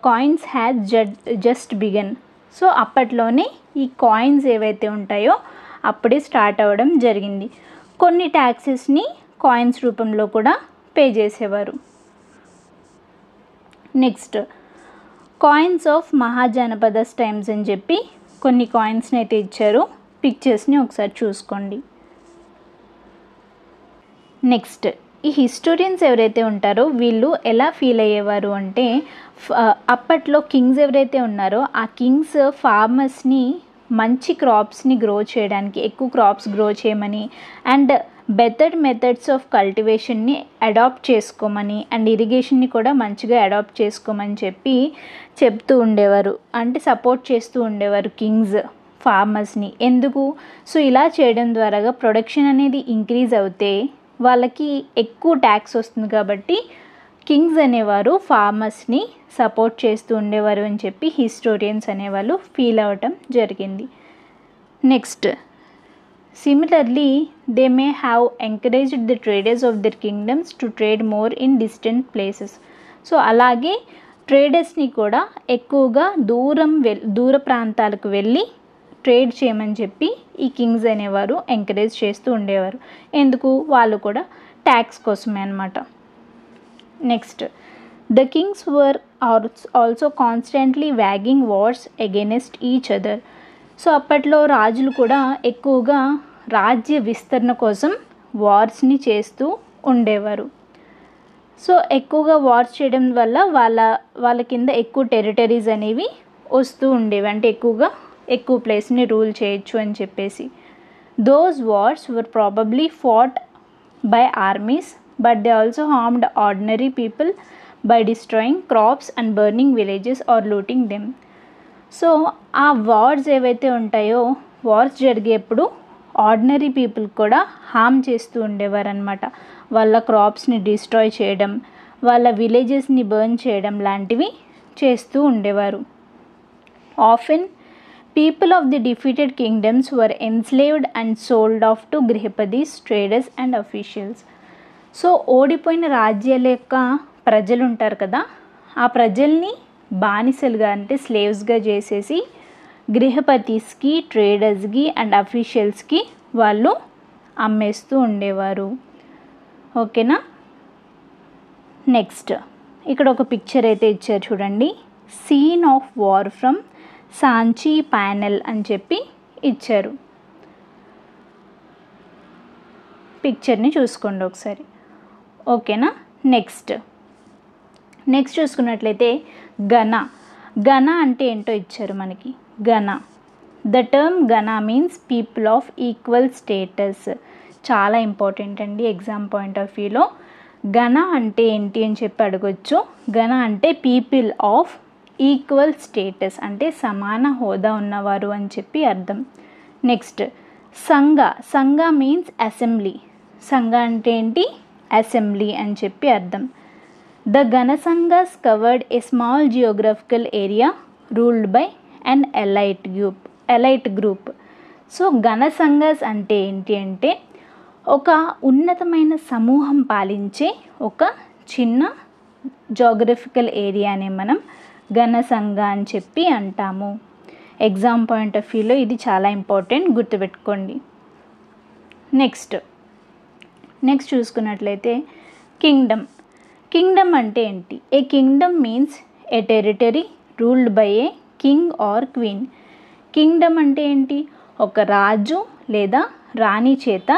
coins had just begun. So అప్పట్లోనే ఈ కాయిన్స్ ఏవైతే ఉంటాయో అప్పుడే స్టార్ట్ అవ్వడం జరిగింది. కొన్ని ట్యాక్సెస్ని కాయిన్స్ రూపంలో కూడా పే చేసేవారు. నెక్స్ట్, కాయిన్స్ ఆఫ్ మహాజనపదస్ టైమ్స్ అని చెప్పి కొన్ని కాయిన్స్ని అయితే ఇచ్చారు. పిక్చర్స్ని ఒకసారి చూసుకోండి. నెక్స్ట్, ఈ హిస్టోరియన్స్ ఎవరైతే ఉంటారో వీళ్ళు ఎలా ఫీల్ అయ్యేవారు అంటే, అప్పట్లో కింగ్స్ ఎవరైతే ఉన్నారో ఆ కింగ్స్ ఫార్మర్స్ని మంచి క్రాప్స్ని గ్రో చేయడానికి, ఎక్కువ క్రాప్స్ గ్రో చేయమని, అండ్ బెటర్ మెథడ్స్ ఆఫ్ కల్టివేషన్ని అడాప్ట్ చేసుకోమని అండ్ ఇరిగేషన్ని కూడా మంచిగా అడాప్ట్ చేసుకోమని చెప్తూ ఉండేవారు. అంటే సపోర్ట్ చేస్తూ ఉండేవారు కింగ్స్ ఫార్మర్స్ని. ఎందుకు? సో ఇలా చేయడం ద్వారా ప్రొడక్షన్ అనేది ఇంక్రీజ్ అవుతే వాళ్ళకి ఎక్కువ ట్యాక్స్ వస్తుంది కాబట్టి కింగ్స్ అనేవారు ఫార్మర్స్ని సపోర్ట్ చేస్తూ ఉండేవారు అని చెప్పి హిస్టోరియన్స్ అనేవాళ్ళు ఫీల్ అవ్వటం జరిగింది. Next, similarly they may have encouraged the traders of their kingdoms to trade more in distant places. So అలాగే ట్రేడర్స్ని కూడా ఎక్కువగా దూర ప్రాంతాలకు వెళ్ళి ట్రేడ్ చేయమని చెప్పి ఈ కింగ్స్ అనేవారు ఎంకరేజ్ చేస్తూ ఉండేవారు. ఎందుకు? వాళ్ళు కూడా ట్యాక్స్ కోసమే అన్నమాట. Next, the Kings were also constantly wagging wars against each other. So అప్పట్లో రాజులు కూడా ఎక్కువగా రాజ్య విస్తరణ కోసం వార్స్ని చేస్తూ ఉండేవారు. సో ఎక్కువగా వార్స్ చేయడం వల్ల వాళ్ళ కింద ఎక్కువ టెరిటరీస్ అనేవి వస్తూ ఉండేవి. అంటే ఎక్కువ ప్లేస్ని రూల్ చేయొచ్చు అని చెప్పేసి. Those wars were probably fought by armies but they also harmed ordinary people by destroying crops and burning villages or looting them. So ఆ వార్స్ ఏవైతే ఉంటాయో వార్స్ జరిగేప్పుడు ఆర్డినరీ పీపుల్ కూడా హార్మ్ చేస్తూ ఉండేవారు అనమాట. వాళ్ళ క్రాప్స్ని డిస్ట్రాయ్ చేయడం, వాళ్ళ విలేజెస్ని బర్న్ చేయడం లాంటివి చేస్తూ ఉండేవారు. Often people of the defeated kingdoms were enslaved and sold off to grihapadis, traders and officials. So ఓడిపోయిన రాజ్యాల యొక్క ప్రజలు ఉంటారు కదా, ఆ ప్రజల్ని బానిసలుగా అంటే స్లేవ్స్గా చేసేసి గృహపతిస్కి, ట్రేడర్స్కి అండ్ అఫీషియల్స్కి వాళ్ళు అమ్మేస్తూ ఉండేవారు. ఓకేనా? నెక్స్ట్, ఇక్కడ ఒక పిక్చర్ అయితే ఇచ్చారు చూడండి. Scene of war from Sanchi panel అని చెప్పి ఇచ్చారు. పిక్చర్ని చూసుకోండి ఒకసారి. ఓకేనా? నెక్స్ట్ చూసుకున్నట్లయితే గణ అంటే ఏంటో ఇచ్చారు మనకి. The term Gana means people of equal status. చాలా ఇంపార్టెంట్ అండి ఎగ్జామ్ పాయింట్ ఆఫ్ వ్యూలో. గణ అంటే ఏంటి అని చెప్పి అడగొచ్చు. గణ అంటే పీపుల్ ఆఫ్ ఈక్వల్ స్టేటస్, అంటే సమాన హోదా ఉన్నవారు అని చెప్పి అర్థం. నెక్స్ట్, సంఘ మీన్స్ అసెంబ్లీ. సంఘ అంటే ఏంటి? అసెంబ్లీ అని చెప్పి అర్థం. The ganasanghas covered a small geographical area ruled by an elite group. So ganasanghas అంటే ఏంటి అంటే ఒక ఉన్నతమైన సమూహం పాలించే ఒక చిన్న జియోగ్రఫికల్ ఏరియానే మనం గణసంఘ అని చెప్పి అంటాము. ఎగ్జామ్ పాయింట్ ఆఫ్ వ్యూలో ఇది చాలా ఇంపార్టెంట్, గుర్తుపెట్టుకోండి. నెక్స్ట్ చూసుకున్నట్లయితే కింగ్డమ్ అంటే ఏంటి? A kingdom means a territory ruled by a king or queen. Kingdom అంటే ఏంటి? ఒక రాజు లేదా రాణి చేత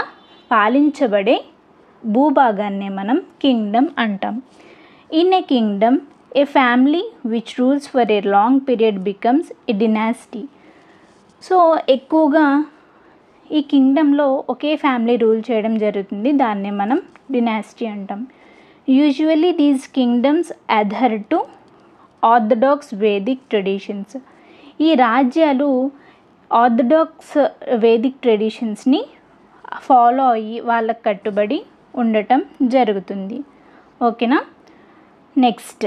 పాలించబడే భూభాగాన్నే మనం కింగ్డమ్ అంటాం. In a Kingdom a family which rules for a long period becomes a dynasty. So ఎక్కువగా ఈ కింగ్డమ్లో ఒకే ఫ్యామిలీ రూల్ చేయడం జరుగుతుంది, దాన్నే మనం డినాసిటీ అంటాం. Usually these kingdoms adhere to orthodox Vedic traditions. ఈ రాజ్యాలు ఆర్థడాక్స్ వేదిక్ ట్రెడిషన్స్ని ఫాలో అయ్యి వాళ్ళకు కట్టుబడి ఉండటం జరుగుతుంది. ఓకేనా? నెక్స్ట్,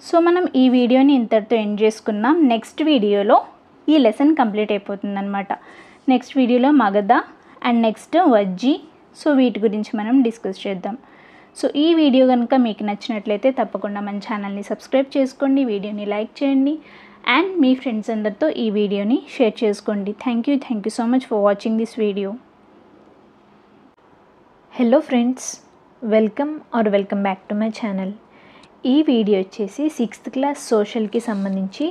సో మనం ఈ వీడియోని ఇంతటితో ఎండ్ చేసుకున్నాం. నెక్స్ట్ వీడియోలో ఈ లెసన్ కంప్లీట్ అయిపోతుందన్నమాట. నెక్స్ట్ వీడియోలో Magadha and next Vajji, so వీటి గురించి మనం డిస్కస్ చేద్దాం. సో ఈ వీడియో కనుక మీకు నచ్చినట్లయితే తప్పకుండా మన ఛానల్ని సబ్స్క్రైబ్ చేసుకోండి, వీడియోని లైక్ చేయండి అండ్ మీ ఫ్రెండ్స్ అందరితో ఈ వీడియోని షేర్ చేసుకోండి. Thank you so much for watching this video. Hello friends, welcome back to my channel. ఈ వీడియో వచ్చేసి 6th క్లాస్ సోషల్కి సంబంధించి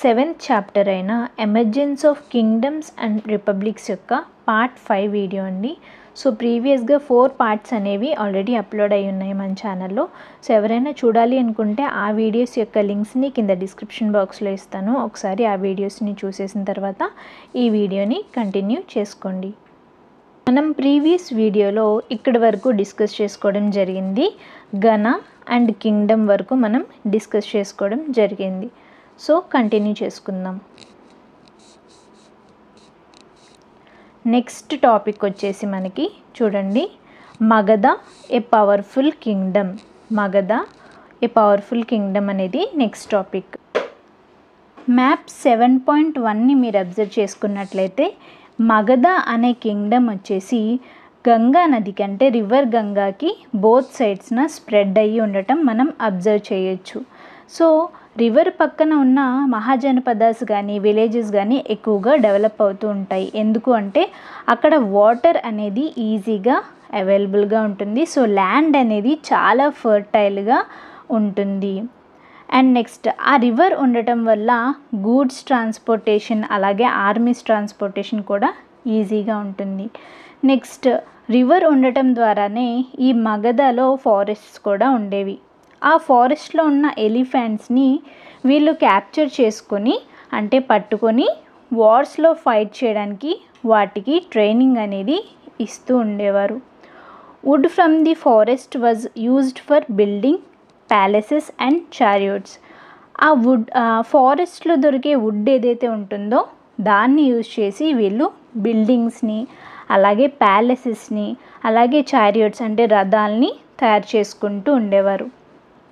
7th చాప్టర్ అయిన emergence of kingdoms and republics యొక్క పార్ట్ 5 వీడియో అండి. సో ప్రీవియస్గా 4 పార్ట్స్ అనేవి ఆల్రెడీ అప్లోడ్ అయి ఉన్నాయి మన ఛానల్లో. సో ఎవరైనా చూడాలి అనుకుంటే ఆ వీడియోస్ యొక్క లింక్స్ని కింద డిస్క్రిప్షన్ బాక్స్లో ఇస్తాను. ఒకసారి ఆ వీడియోస్ని చూసేసిన తర్వాత ఈ వీడియోని కంటిన్యూ చేసుకోండి. మనం ప్రీవియస్ వీడియోలో ఇక్కడి వరకు డిస్కస్ చేసుకోవడం జరిగింది. గణ అండ్ కింగ్డమ్ వరకు మనం డిస్కస్ చేసుకోవడం జరిగింది. సో కంటిన్యూ చేసుకుందాం. నెక్స్ట్ టాపిక్ వచ్చేసి మనకి చూడండి, Magadha a powerful Kingdom. Magadha a powerful Kingdom అనేది నెక్స్ట్ టాపిక్. మ్యాప్ 7.1ని మీరు అబ్జర్వ్ చేసుకున్నట్లయితే మగధ అనే కింగ్డమ్ వచ్చేసి గంగా నదికి అంటే రివర్ గంగాకి బోత్ సైడ్స్న స్ప్రెడ్ అయ్యి ఉండటం మనం అబ్జర్వ్ చేయొచ్చు. సో రివర్ పక్కన ఉన్న మహాజనపదాస్ కానీ విలేజెస్ కానీ ఎక్కువగా డెవలప్ అవుతూ ఉంటాయి. ఎందుకు అంటే అక్కడ వాటర్ అనేది ఈజీగా అవైలబుల్గా ఉంటుంది. సో ల్యాండ్ అనేది చాలా ఫర్టైల్గా ఉంటుంది. అండ్ నెక్స్ట్ ఆ రివర్ ఉండటం వల్ల గూడ్స్ ట్రాన్స్పోర్టేషన్ అలాగే ఆర్మీస్ ట్రాన్స్పోర్టేషన్ కూడా ఈజీగా ఉంటుంది. నెక్స్ట్ రివర్ ఉండటం ద్వారానే ఈ మగధలో ఫారెస్ట్స్ కూడా ఉండేవి. ఆ ఫారెస్ట్లో ఉన్న ఎలిఫెంట్స్ని వీళ్ళు క్యాప్చర్ చేసుకొని అంటే పట్టుకొని వార్స్లో ఫైట్ చేయడానికి వాటికి ట్రైనింగ్ అనేది ఇస్తూ ఉండేవారు. Wood from the forest was used for building palaces and chariots. ఆ వుడ్ ఫారెస్ట్లో దొరికే వుడ్ ఏదైతే ఉంటుందో దాన్ని యూజ్ చేసి వీళ్ళు బిల్డింగ్స్ని అలాగే ప్యాలెసెస్ని అలాగే చారియట్స్ అంటే రథాల్ని తయారు చేసుకుంటూ ఉండేవారు.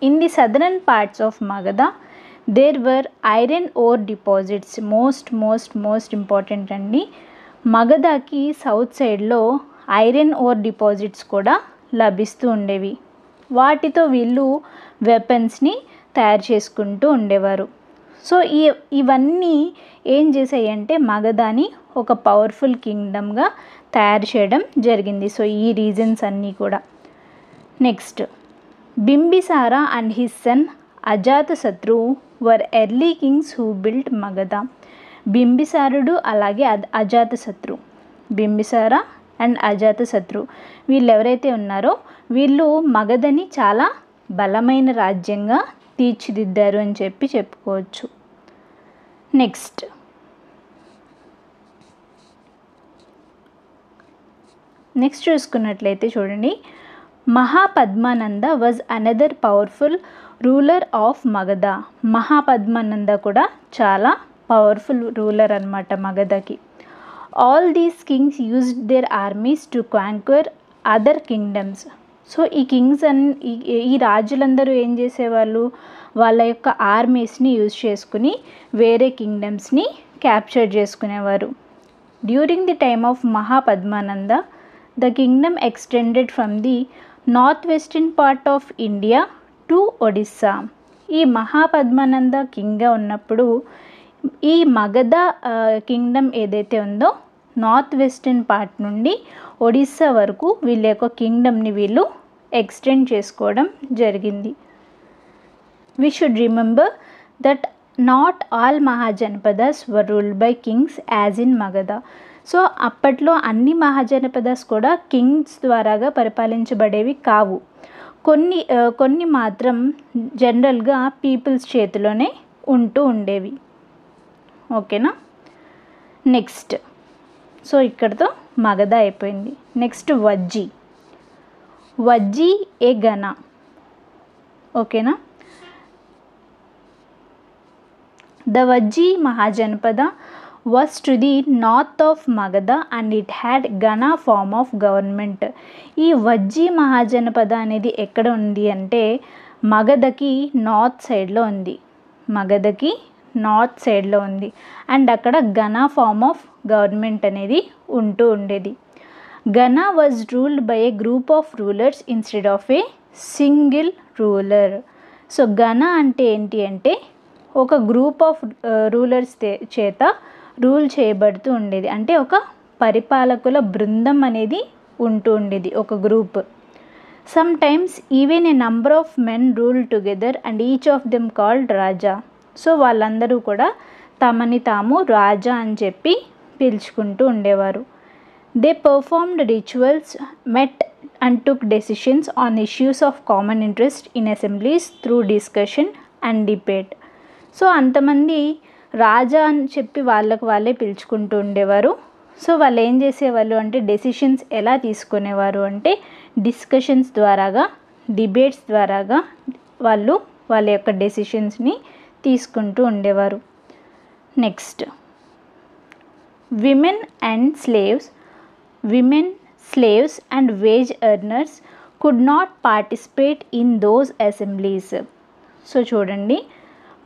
In the southern parts of Magadha there were iron ore deposits. Most important అండి. మగధకి సౌత్ సైడ్లో ఐరన్ ఓర్ డిపాజిట్స్ కూడా లభిస్తూ ఉండేవి. వాటితో వీళ్ళు వెపన్స్ని తయారు చేసుకుంటూ ఉండేవారు. సో ఇవన్నీ ఏం చేసాయంటే మగధని ఒక పవర్ఫుల్ కింగ్డమ్గా తయారు చేయడం జరిగింది. సో ఈ రీజన్స్ అన్నీ కూడా. Next Bimbisara and his son Ajatashatru were early kings who built Magadha. బింబిసారుడు అలాగే అజాతశత్రు, బింబిసార అండ్ అజాతశత్రు వీళ్ళు ఎవరైతే ఉన్నారో వీళ్ళు మగధని చాలా బలమైన రాజ్యంగా తీర్చిదిద్దారు అని చెప్పుకోవచ్చు. నెక్స్ట్ చూసుకున్నట్లయితే చూడండి, Mahapadmananda was another powerful ruler of Magadha. Mahapadmananda కూడా చాలా పవర్ఫుల్ రూలర్ అన్నమాట మగధకి. All these kings used their armies to conquer other kingdoms. So ఈ కింగ్స్ ఈ రాజులందరూ ఏం చేసేవాళ్ళు, వాళ్ళ యొక్క ఆర్మీస్ని యూజ్ చేసుకుని వేరే కింగ్డమ్స్ని క్యాప్చర్ చేసుకునేవారు. During the time of Mahapadmananda the kingdom extended from the north western part of India to Odisha. ఈ మహాపద్మానంద కింగ్గా ఉన్నప్పుడు ఈ మగధ కింగ్డమ్ ఏదైతే ఉందో నార్త్ వెస్టర్న్ పార్ట్ నుండి ఒడిస్సా వరకు వీళ్ళ యొక్క కింగ్డమ్ని వీళ్ళు ఎక్స్టెండ్ చేసుకోవడం జరిగింది. We should remember that not all Mahajanapadas were ruled by kings as in Magadha. So అప్పట్లో అన్ని మహాజనపదాస్ కూడా కింగ్స్ ద్వారాగా పరిపాలించబడేవి కావు. కొన్ని మాత్రం జనరల్గా పీపుల్స్ చేతిలోనే ఉంటూ ఉండేవి. ఓకేనా. నెక్స్ట్ సో ఇక్కడితో మగధ అయిపోయింది. నెక్స్ట్ వజ్జీ ఏ గణ. ఓకేనా. The Vajji Mahajanpada was to the north of Magadha and it had Gana form of government. ఈ వజ్జీ మహాజనపద అనేది ఎక్కడ ఉంది అంటే మగధకి నార్త్ సైడ్లో ఉంది. మగధకి నార్త్ సైడ్లో ఉంది అండ్ అక్కడ గనా ఫార్మ్ ఆఫ్ గవర్నమెంట్ అనేది ఉంటూ ఉండేది. Gana was ruled by a group of rulers instead of a single ruler. So gana అంటే ఏంటి అంటే ఒక గ్రూప్ ఆఫ్ రూలర్స్ చేత రూల్ చేయబడుతూ ఉండేది. అంటే ఒక పరిపాలకుల బృందం అనేది ఉంటూ ఉండేది, ఒక group. Sometimes even a number of men rule together and each of them called raja. So వాళ్ళందరూ కూడా తమని తాము రాజా అని చెప్పి పిలుచుకుంటూ ఉండేవారు. They performed rituals, met and took decisions on issues of common interest in assemblies through discussion and debate. So అంతమంది రాజా అని చెప్పి వాళ్ళకు వాళ్ళే పిలుచుకుంటూ ఉండేవారు. సో వాళ్ళు ఏం చేసేవాళ్ళు అంటే డెసిషన్స్ ఎలా తీసుకునేవారు అంటే డిస్కషన్స్ ద్వారాగా, డిబేట్స్ ద్వారాగా వాళ్ళు వాళ్ళ యొక్క డెసిషన్స్ని తీసుకుంటూ ఉండేవారు. Next, women, slaves and wage earners could not participate in those assemblies. So చూడండి,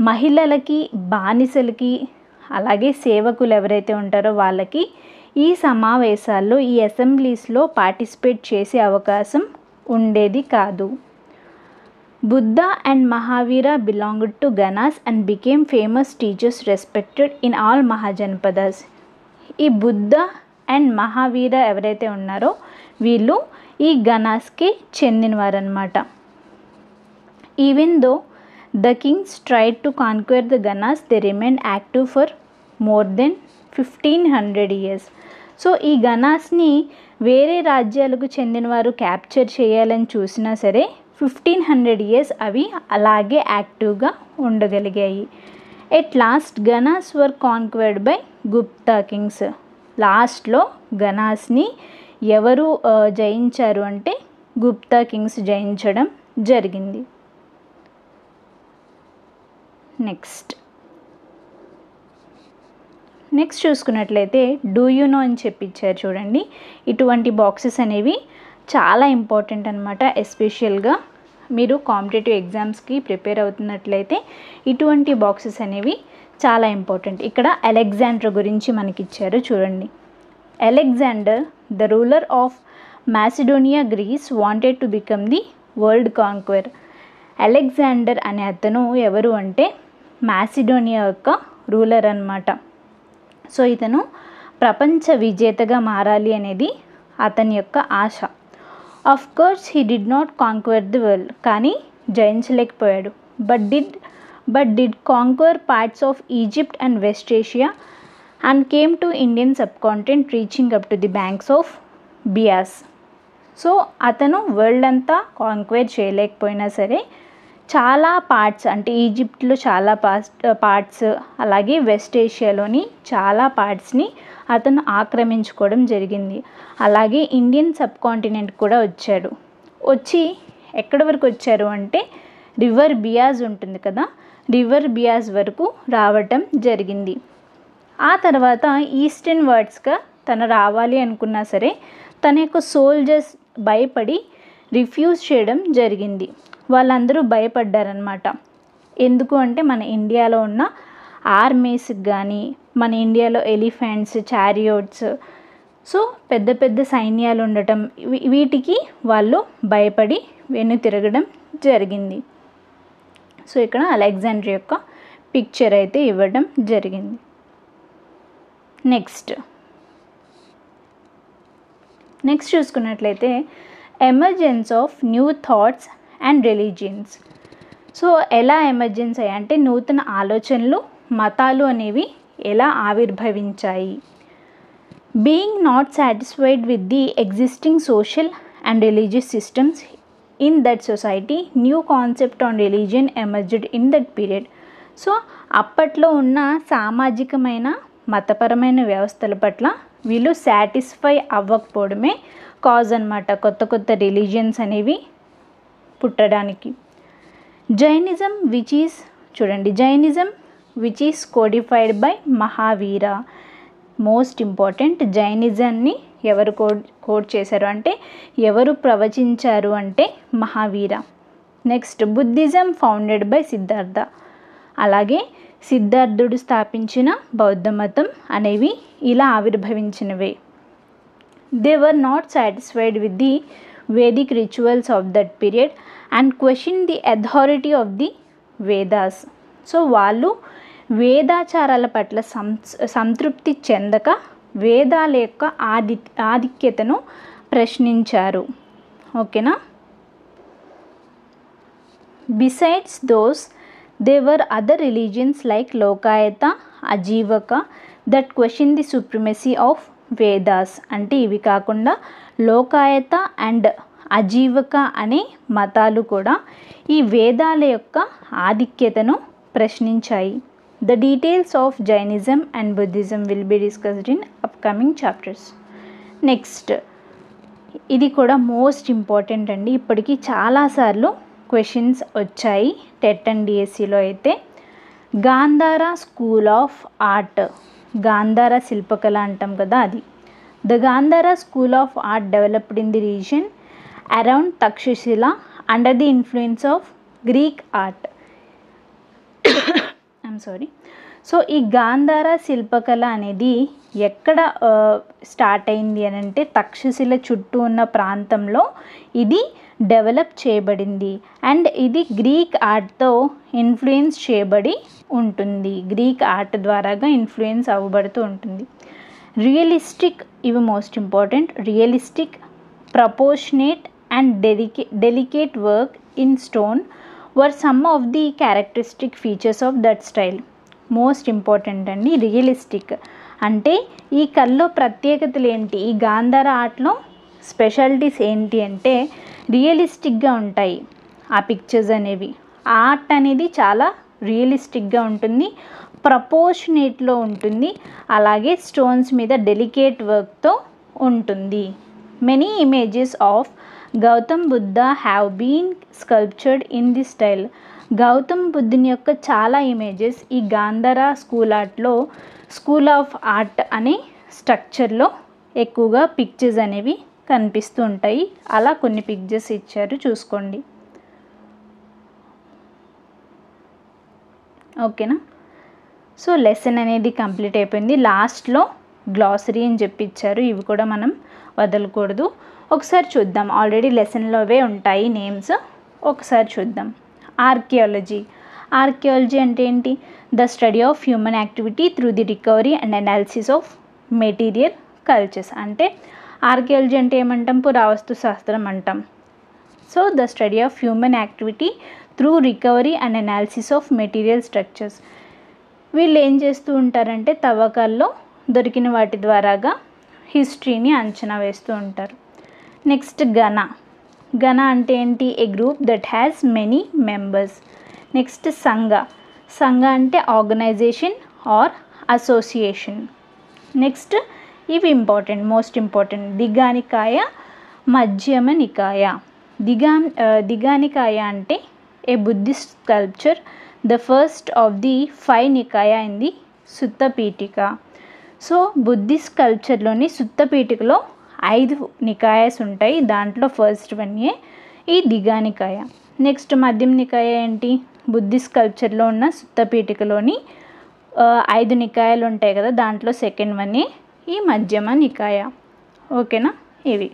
మహిళలకి, బానిసలకి, అలాగే సేవకులు ఎవరైతే ఉంటారో వాళ్ళకి ఈ సమావేశాల్లో, ఈ అసెంబ్లీస్లో పార్టిసిపేట్ చేసే అవకాశం ఉండేది కాదు. Buddha and Mahavira belonged to ganas and became famous teachers respected in all mahajanapadas. ఈ బుద్ధ అండ్ మహావీర ఎవరైతే ఉన్నారో వీళ్ళు ఈ గణాస్కి చెందినవారన్నమాట. Even though the kings tried to conquer the ganas, they remain active for more than 1500 years. So ఈ గణాస్ని వేరే రాజ్యాలకు చెందినవారు క్యాప్చర్ చేయాలని చూసినా సరే 1500 years అవి అలాగే యాక్టివ్గా ఉండగలిగాయి. At last ganas were conquered by Gupta kings. లాస్ట్లో గణాస్ని ఎవరు జయించారు అంటే గుప్తా కింగ్స్ జయించడం జరిగింది. నెక్స్ట్ చూసుకున్నట్లయితే డూ యూ నో అని చెప్పిచ్చారు చూడండి. ఇటువంటి బాక్సెస్ అనేవి చాలా ఇంపార్టెంట్ అనమాట. ఎస్పెషల్గా మీరు కాంపిటేటివ్ ఎగ్జామ్స్కి ప్రిపేర్ అవుతున్నట్లయితే ఇటువంటి బాక్సెస్ అనేవి చాలా ఇంపార్టెంట్. ఇక్కడ అలెగ్జాండర్ గురించి మనకి ఇచ్చారు చూడండి. Alexander, the ruler of Macedonia, Greece, wanted to become the world conqueror. Alexander అనే అతను ఎవరు అంటే మాసిడోనియా యొక్క రూలర్ అన్నమాట. సో ఇతను ప్రపంచ విజేతగా మారాలి అనేది అతని యొక్క ఆశ. Of course he did not conquer the world, కానీ జయించలేకపోయాడు. But did conquer parts of Egypt and west Asia and came to Indian subcontinent reaching up to the banks of Beas. So అతను వరల్డ్ అంతా conquer చేయలేకపోయినా సరే చాలా parts, అంటే ఈజిప్ట్లో చాలా parts, అలాగే వెస్ట్ ఏషియాలోని చాలా పార్ట్స్ని అతను ఆక్రమించుకోవడం జరిగింది. అలాగే ఇండియన్ సబ్ కాంటినెంట్ కూడా వచ్చి ఎక్కడి వరకు వచ్చారు అంటే రివర్ బియాస్ ఉంటుంది కదా, రివర్ బియాస్ వరకు రావటం జరిగింది. ఆ తర్వాత ఈస్టర్న్ వర్డ్స్గా తను రావాలి అనుకున్నా సరే తన యొక్క సోల్జర్స్ భయపడి రిఫ్యూజ్ చేయడం జరిగింది. వాళ్ళందరూ భయపడ్డారనమాట. ఎందుకు అంటే మన ఇండియాలో ఉన్న ఆర్మీస్కి కానీ, మన ఇండియాలో ఎలిఫెంట్స్, చారియోట్స్, సో పెద్ద పెద్ద సైన్యాలు ఉండటం, వీటికి వాళ్ళు భయపడి వెను తిరగడం జరిగింది. సో ఇక్కడ అలెగ్జాండర్ యొక్క పిక్చర్ అయితే ఇవ్వడం జరిగింది. నెక్స్ట్ చూసుకున్నట్లయితే emergence of new thoughts and religions. So ఎలా ఎమర్జెన్స్ అయ్యాయి అంటే నూతన ఆలోచనలు, మతాలు అనేవి ఎలా ఆవిర్భవించాయి. Being not satisfied with the existing social and religious systems in that society, new concept on religion emerged in that period. So అప్పట్లో ఉన్న సామాజికమైన, మతపరమైన వ్యవస్థల పట్ల వీళ్ళు సాటిస్ఫై అవ్వకపోవడమే కాజ్ అన్నమాట కొత్త కొత్త రిలీజియన్స్ అనేవి పుట్టడానికి. Jainism which is codified by Mahavira. Most important, జైనిజాన్ని ఎవరు కోడ్ చేశారు అంటే, ఎవరు ప్రవచించారు అంటే Mahavira. Next Buddhism founded by Siddhartha. అలాగే సిద్ధార్థుడు స్థాపించిన బౌద్ధ మతం అనేవి ఇలా ఆవిర్భవించినవే. They were not satisfied with the Vedic rituals of that period and questioned the authority of the Vedas. So వాళ్ళు వేదాచారాల పట్ల సంతృప్తి చెందక వేదాల యొక్క ఆధిక్యతను ప్రశ్నించారు. ఓకేనా. Besides those there were other religions like Lokayata, Ajivaka that questioned the supremacy of Vedas అంటే ఇవి కాకుండా లోకాయత అండ్ అజీవక అనే మతాలు కూడా ఈ వేదాల యొక్క ఆధిక్యతను ప్రశ్నించాయి. The details of Jainism and Buddhism will be discussed in upcoming chapters. Next ఇది కూడా మోస్ట్ ఇంపార్టెంట్ అండి, ఇప్పటికీ చాలాసార్లు క్వశ్చన్స్ వచ్చాయి టెట్ అండ్ డిఎస్సిలో అయితే. Gandhara school of art, Gandhara శిల్పకళ అంటాం కదా అది. The Gandhara school of art developed in the reason around Takshashila under the influence of Greek art. So ఈ గాంధార శిల్పకళ అనేది ఎక్కడ స్టార్ట్ అయింది అని అంటే తక్షశిల చుట్టూ ఉన్న ప్రాంతంలో ఇది డెవలప్ చేయబడింది. అండ్ ఇది గ్రీక్ ఆర్ట్తో ఇన్ఫ్లుయెన్స్ చేయబడి ఉంటుంది, గ్రీక్ ఆర్ట్ ద్వారాగా ఇన్ఫ్లుయెన్స్ అవ్వబడుతూ ఉంటుంది. రియలిస్టిక్, ఇవి most important, realistic, proportionate and delicate work in stone were some of the characteristic features of that style. Most important అండి, రియలిస్టిక్ అంటే ఈ కళలో ప్రత్యేకతలు ఏంటి, ఈ గాంధార ఆర్ట్లో స్పెషాలిటీస్ ఏంటి అంటే రియలిస్టిక్గా ఉంటాయి ఆ పిక్చర్స్ అనేవి. ఆర్ట్ అనేది చాలా రియలిస్టిక్గా ఉంటుంది, ప్రపోర్షనేట్లో ఉంటుంది, అలాగే స్టోన్స్ మీద డెలికేట్ వర్క్తో ఉంటుంది. Many images of Gautam Buddha have been sculptured in the style. Gautam బుద్ధుని యొక్క చాలా ఇమేజెస్ ఈ గాంధార స్కూల్ ఆఫ్ ఆర్ట్ అనే స్ట్రక్చర్లో ఎక్కువగా పిక్చర్స్ అనేవి కనిపిస్తూ ఉంటాయి. అలా కొన్ని పిక్చర్స్ ఇచ్చారు, చూసుకోండి. ఓకేనా. సో లెసన్ అనేది కంప్లీట్ అయిపోయింది. లాస్ట్లో గ్లాసరీ అని చెప్పి ఇచ్చారు, ఇవి కూడా మనం వదలకూడదు. ఒకసారి చూద్దాం, ఆల్రెడీ లెసన్లోవే ఉంటాయి నేమ్స్, ఒకసారి చూద్దాం. ఆర్కియాలజీ అంటే ఏంటి? The study of human activity through the recovery and analysis of material cultures. అంటే ఆర్కియాలజీ అంటే ఏమంటాం? పురావస్తు శాస్త్రం అంటాం. So the study of human activity through recovery and analysis of material structures. వీళ్ళు ఏం చేస్తూ ఉంటారంటే తవ్వకాల్లో దొరికిన వాటి ద్వారాగా హిస్టరీని అంచనా వేస్తూ ఉంటారు. నెక్స్ట్ గణ అంటే ఏంటి? A group that has many members. Next sangha అంటే ఆర్గనైజేషన్ ఆర్ అసోసియేషన్. నెక్స్ట్ ఇవి important, most important, Dighanikaya, Madhyama Nikaya. Dighanikaya అంటే a Buddhist sculpture, the first of the 5 Nikaya in the Sutta Pitaka. So Buddhist కల్చర్లోని సుత్త పీఠికలో 5 నికాయాస్ ఉంటాయి, దాంట్లో ఫస్ట్ వన్యే ఈ దిగానికాయ. నెక్స్ట్ మధ్యం నికాయ ఏంటి? బుద్ధిస్ట్ కల్చర్లో ఉన్న సుత్త పీఠికలోని 5 నికాయాలు ఉంటాయి కదా, దాంట్లో సెకండ్ వన్యే ఈ మధ్యమ నికాయ. ఓకేనా, ఇవి.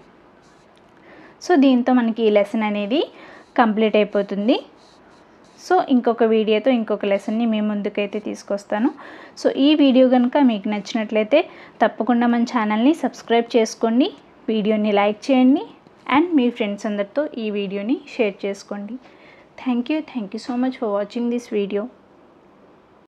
సో దీంతో మనకి ఈ లెసన్ అనేది కంప్లీట్ అయిపోతుంది. సో ఇంకొక వీడియోతో ఇంకొక లెసన్ని మీ ముందుకైతే తీసుకొస్తాను. సో ఈ వీడియో కనుక మీకు నచ్చినట్లయితే తప్పకుండా మన ఛానల్ని సబ్స్క్రైబ్ చేసుకోండి, వీడియోని లైక్ చేయండి అండ్ మీ ఫ్రెండ్స్ అందరితో ఈ వీడియోని షేర్ చేసుకోండి. Thank you so much for watching this video.